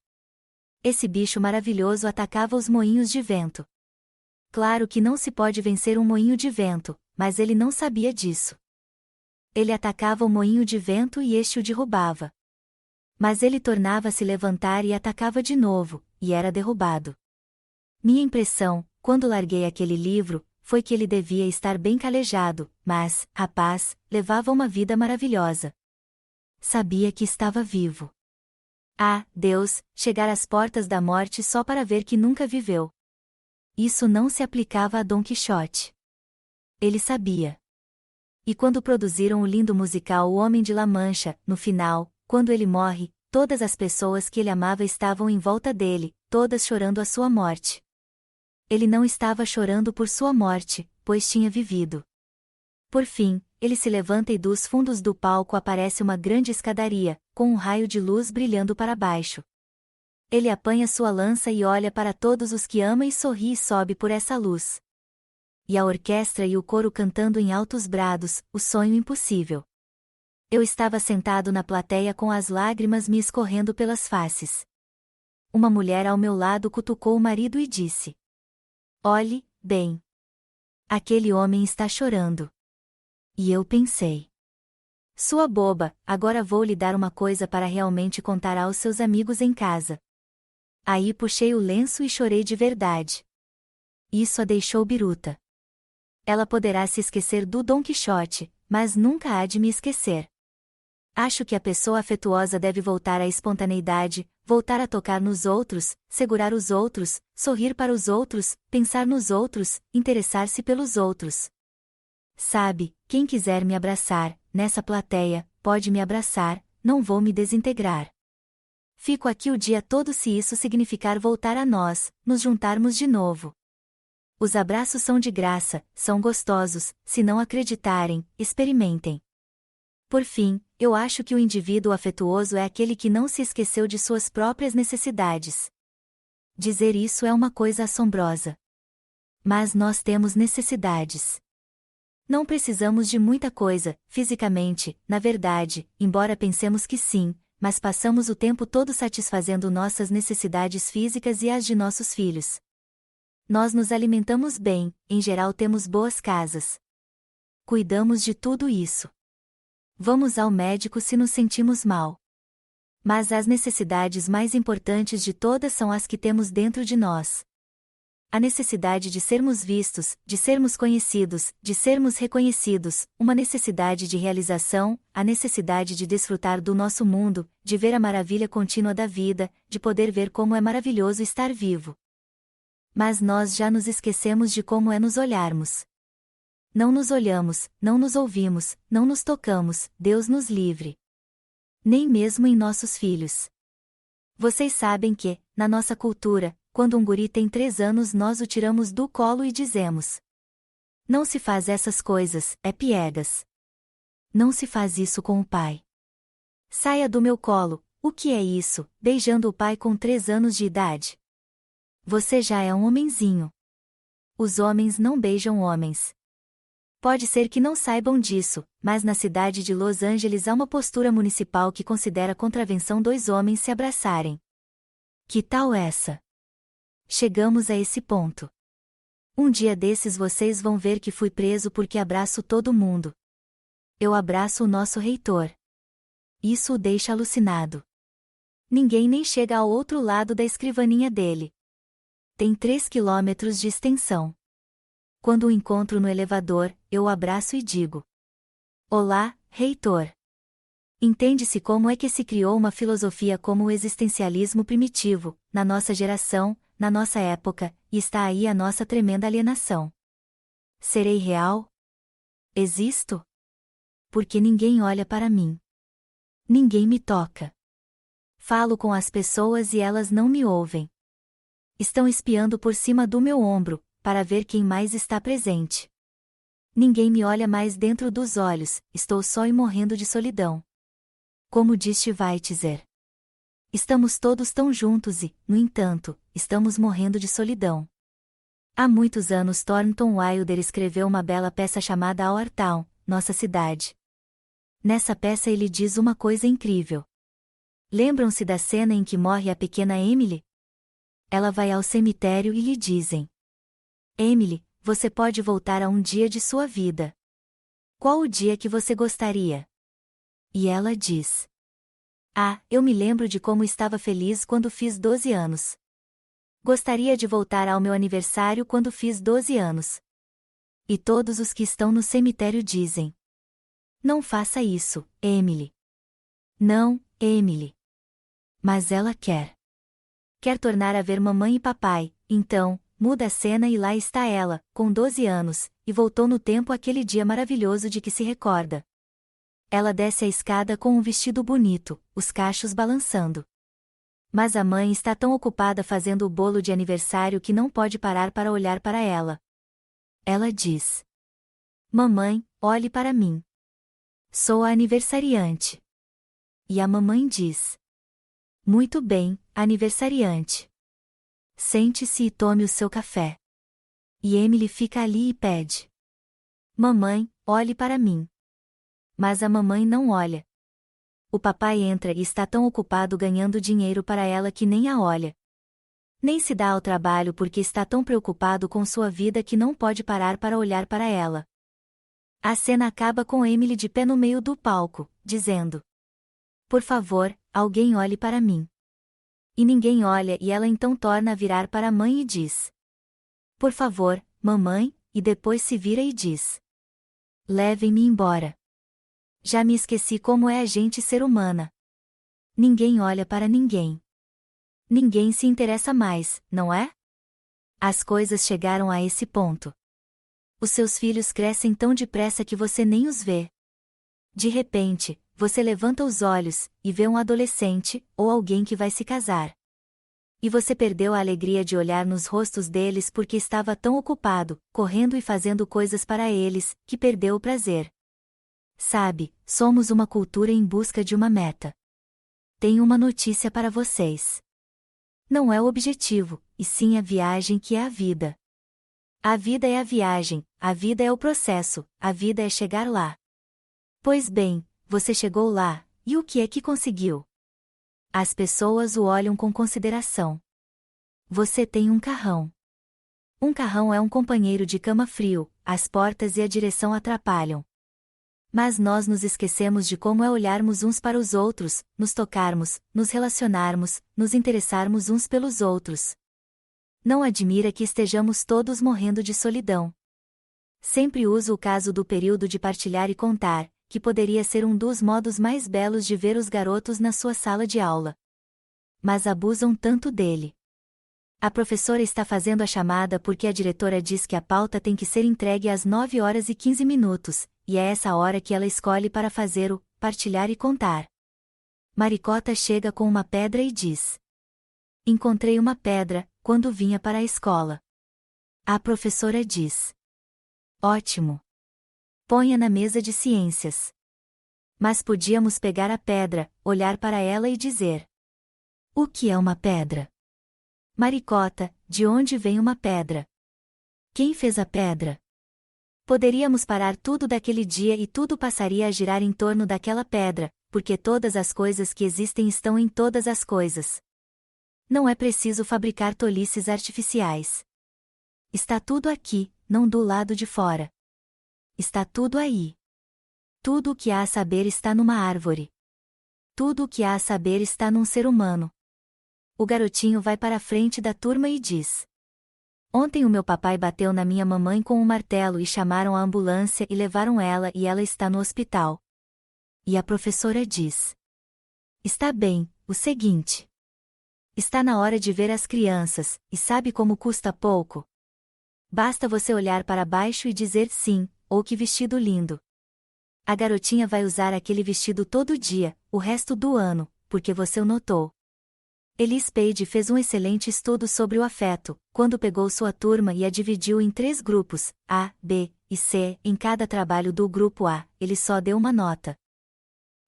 Esse bicho maravilhoso atacava os moinhos de vento. Claro que não se pode vencer um moinho de vento, mas ele não sabia disso. Ele atacava o moinho de vento e este o derrubava. Mas ele tornava a se levantar e atacava de novo, e era derrubado. Minha impressão, quando larguei aquele livro, foi que ele devia estar bem calejado, mas, rapaz, levava uma vida maravilhosa. Sabia que estava vivo. Ah, Deus, chegar às portas da morte só para ver que nunca viveu. Isso não se aplicava a Dom Quixote. Ele sabia. E quando produziram o lindo musical O Homem de La Mancha, no final, quando ele morre, todas as pessoas que ele amava estavam em volta dele, todas chorando a sua morte. Ele não estava chorando por sua morte, pois tinha vivido. Por fim, ele se levanta e dos fundos do palco aparece uma grande escadaria, com um raio de luz brilhando para baixo. Ele apanha sua lança e olha para todos os que ama e sorri e sobe por essa luz. E a orquestra e o coro cantando em altos brados, o sonho impossível. Eu estava sentado na plateia com as lágrimas me escorrendo pelas faces. Uma mulher ao meu lado cutucou o marido e disse: olhe, bem. Aquele homem está chorando. E eu pensei: sua boba, agora vou lhe dar uma coisa para realmente contar aos seus amigos em casa. Aí puxei o lenço e chorei de verdade. Isso a deixou biruta. Ela poderá se esquecer do Dom Quixote, mas nunca há de me esquecer. Acho que a pessoa afetuosa deve voltar à espontaneidade, voltar a tocar nos outros, segurar os outros, sorrir para os outros, pensar nos outros, interessar-se pelos outros. Sabe, quem quiser me abraçar, nessa plateia, pode me abraçar, não vou me desintegrar. Fico aqui o dia todo se isso significar voltar a nós, nos juntarmos de novo. Os abraços são de graça, são gostosos, se não acreditarem, experimentem. Por fim, eu acho que o indivíduo afetuoso é aquele que não se esqueceu de suas próprias necessidades. Dizer isso é uma coisa assombrosa. Mas nós temos necessidades. Não precisamos de muita coisa, fisicamente, na verdade, embora pensemos que sim, mas passamos o tempo todo satisfazendo nossas necessidades físicas e as de nossos filhos. Nós nos alimentamos bem, em geral temos boas casas. Cuidamos de tudo isso. Vamos ao médico se nos sentimos mal. Mas as necessidades mais importantes de todas são as que temos dentro de nós. A necessidade de sermos vistos, de sermos conhecidos, de sermos reconhecidos, uma necessidade de realização, a necessidade de desfrutar do nosso mundo, de ver a maravilha contínua da vida, de poder ver como é maravilhoso estar vivo. Mas nós já nos esquecemos de como é nos olharmos. Não nos olhamos, não nos ouvimos, não nos tocamos, Deus nos livre. Nem mesmo em nossos filhos. Vocês sabem que, na nossa cultura, quando um guri tem 3 anos nós o tiramos do colo e dizemos: não se faz essas coisas, é piegas. Não se faz isso com o pai. Saia do meu colo, o que é isso, beijando o pai com 3 anos de idade? Você já é um homenzinho. Os homens não beijam homens. Pode ser que não saibam disso, mas na cidade de Los Angeles há uma postura municipal que considera contravenção 2 homens se abraçarem. Que tal essa? Chegamos a esse ponto. Um dia desses vocês vão ver que fui preso porque abraço todo mundo. Eu abraço o nosso reitor. Isso o deixa alucinado. Ninguém nem chega ao outro lado da escrivaninha dele. Tem 3 quilômetros de extensão. Quando o encontro no elevador, eu o abraço e digo: olá, reitor. Entende-se como é que se criou uma filosofia como o existencialismo primitivo, na nossa geração, na nossa época, e está aí a nossa tremenda alienação. Serei real? Existo? Porque ninguém olha para mim. Ninguém me toca. Falo com as pessoas e elas não me ouvem. Estão espiando por cima do meu ombro, para ver quem mais está presente. Ninguém me olha mais dentro dos olhos, estou só e morrendo de solidão. Como diz Schweitzer. Estamos todos tão juntos e, no entanto, estamos morrendo de solidão. Há muitos anos Thornton Wilder escreveu uma bela peça chamada Our Town, Nossa Cidade. Nessa peça ele diz uma coisa incrível. Lembram-se da cena em que morre a pequena Emily? Ela vai ao cemitério e lhe dizem: Emily, você pode voltar a um dia de sua vida. Qual o dia que você gostaria? E ela diz: Ah, eu me lembro de como estava feliz quando fiz 12 anos. Gostaria de voltar ao meu aniversário quando fiz 12 anos. E todos os que estão no cemitério dizem: Não faça isso, Emily. Não, Emily. Mas ela quer. Quer tornar a ver mamãe e papai, então, muda a cena e lá está ela, com 12 anos, e voltou no tempo aquele dia maravilhoso de que se recorda. Ela desce a escada com um vestido bonito, os cachos balançando. Mas a mãe está tão ocupada fazendo o bolo de aniversário que não pode parar para olhar para ela. Ela diz: Mamãe, olhe para mim. Sou a aniversariante. E a mamãe diz: Muito bem, aniversariante. Sente-se e tome o seu café. E Emily fica ali e pede: Mamãe, olhe para mim. Mas a mamãe não olha. O papai entra e está tão ocupado ganhando dinheiro para ela que nem a olha. Nem se dá ao trabalho porque está tão preocupado com sua vida que não pode parar para olhar para ela. A cena acaba com Emily de pé no meio do palco, dizendo: Por favor, alguém olhe para mim. E ninguém olha e ela então torna a virar para a mãe e diz: Por favor, mamãe, e depois se vira e diz: Levem-me embora. Já me esqueci como é a gente ser humana. Ninguém olha para ninguém. Ninguém se interessa mais, não é? As coisas chegaram a esse ponto. Os seus filhos crescem tão depressa que você nem os vê. De repente, você levanta os olhos e vê um adolescente, ou alguém que vai se casar. E você perdeu a alegria de olhar nos rostos deles porque estava tão ocupado, correndo e fazendo coisas para eles, que perdeu o prazer. Sabe, somos uma cultura em busca de uma meta. Tenho uma notícia para vocês. Não é o objetivo, e sim a viagem que é a vida. A vida é a viagem, a vida é o processo, a vida é chegar lá. Pois bem, você chegou lá, e o que é que conseguiu? As pessoas o olham com consideração. Você tem um carrão. Um carrão é um companheiro de cama frio, as portas e a direção atrapalham. Mas nós nos esquecemos de como é olharmos uns para os outros, nos tocarmos, nos relacionarmos, nos interessarmos uns pelos outros. Não admira que estejamos todos morrendo de solidão. Sempre uso o caso do período de partilhar e contar, que poderia ser um dos modos mais belos de ver os garotos na sua sala de aula. Mas abusam tanto dele. A professora está fazendo a chamada porque a diretora diz que a pauta tem que ser entregue às 9h15, e é essa hora que ela escolhe para fazer o partilhar e contar. Maricota chega com uma pedra e diz: Encontrei uma pedra, quando vinha para a escola. A professora diz: Ótimo. Ponha na mesa de ciências. Mas podíamos pegar a pedra, olhar para ela e dizer: O que é uma pedra? Maricota, de onde vem uma pedra? Quem fez a pedra? Poderíamos parar tudo daquele dia e tudo passaria a girar em torno daquela pedra, porque todas as coisas que existem estão em todas as coisas. Não é preciso fabricar tolices artificiais. Está tudo aqui, não do lado de fora. Está tudo aí. Tudo o que há a saber está numa árvore. Tudo o que há a saber está num ser humano. O garotinho vai para a frente da turma e diz: Ontem o meu papai bateu na minha mamãe com um martelo e chamaram a ambulância e levaram ela e ela está no hospital. e a professora diz: Está bem, o seguinte. Está na hora de ver as crianças, e sabe como custa pouco? Basta você olhar para baixo e dizer sim, ou que vestido lindo. A garotinha vai usar aquele vestido todo dia, o resto do ano, porque você o notou. Ellis Page fez um excelente estudo sobre o afeto, quando pegou sua turma e a dividiu em 3 grupos, A, B e C. Em cada trabalho do grupo A, ele só deu uma nota.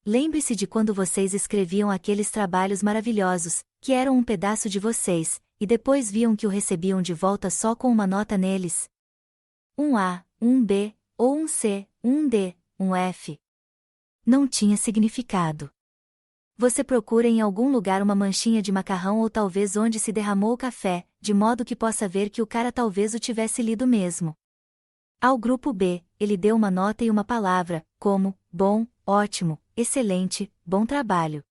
Lembre-se de quando vocês escreviam aqueles trabalhos maravilhosos, que eram um pedaço de vocês, e depois viam que o recebiam de volta só com uma nota neles. Um A, um B, ou um C, um D, um F. Não tinha significado. Você procura em algum lugar uma manchinha de macarrão ou talvez onde se derramou o café, de modo que possa ver que o cara talvez o tivesse lido mesmo. Ao grupo B, ele deu uma nota e uma palavra, como, bom, ótimo, excelente, bom trabalho.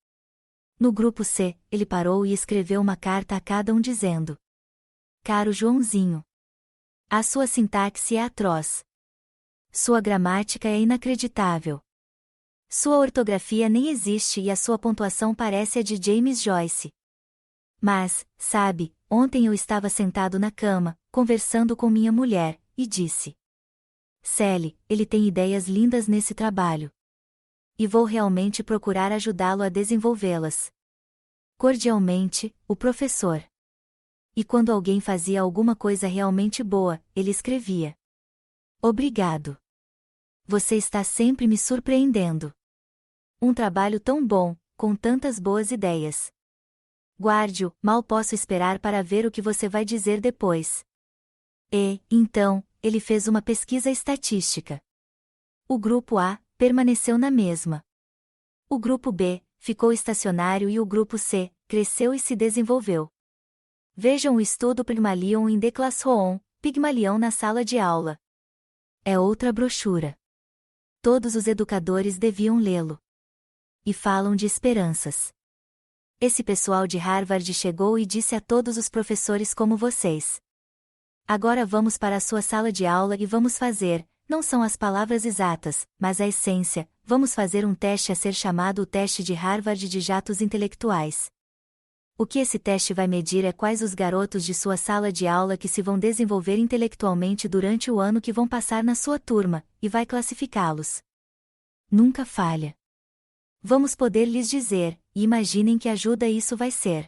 No grupo C, ele parou e escreveu uma carta a cada um dizendo: Caro Joãozinho, a sua sintaxe é atroz. Sua gramática é inacreditável. Sua ortografia nem existe e a sua pontuação parece a de James Joyce. Mas, sabe, ontem eu estava sentado na cama, conversando com minha mulher, e disse: Sally, ele tem ideias lindas nesse trabalho. E vou realmente procurar ajudá-lo a desenvolvê-las. Cordialmente, o professor. E quando alguém fazia alguma coisa realmente boa, ele escrevia: Obrigado. Você está sempre me surpreendendo. Um trabalho tão bom, com tantas boas ideias. Guarde-o, mal posso esperar para ver o que você vai dizer depois. E, então, ele fez uma pesquisa estatística. O grupo A permaneceu na mesma. O grupo B ficou estacionário e o grupo C cresceu e se desenvolveu. Vejam o estudo Pygmalion in the Classroom, Pygmalion na sala de aula. É outra brochura. Todos os educadores deviam lê-lo. E falam de esperanças. Esse pessoal de Harvard chegou e disse a todos os professores como vocês. Agora vamos para a sua sala de aula e vamos fazer, não são as palavras exatas, mas a essência, vamos fazer um teste a ser chamado o teste de Harvard de jatos intelectuais. O que esse teste vai medir é quais os garotos de sua sala de aula que se vão desenvolver intelectualmente durante o ano que vão passar na sua turma, e vai classificá-los. Nunca falha. Vamos poder lhes dizer, e imaginem que ajuda isso vai ser.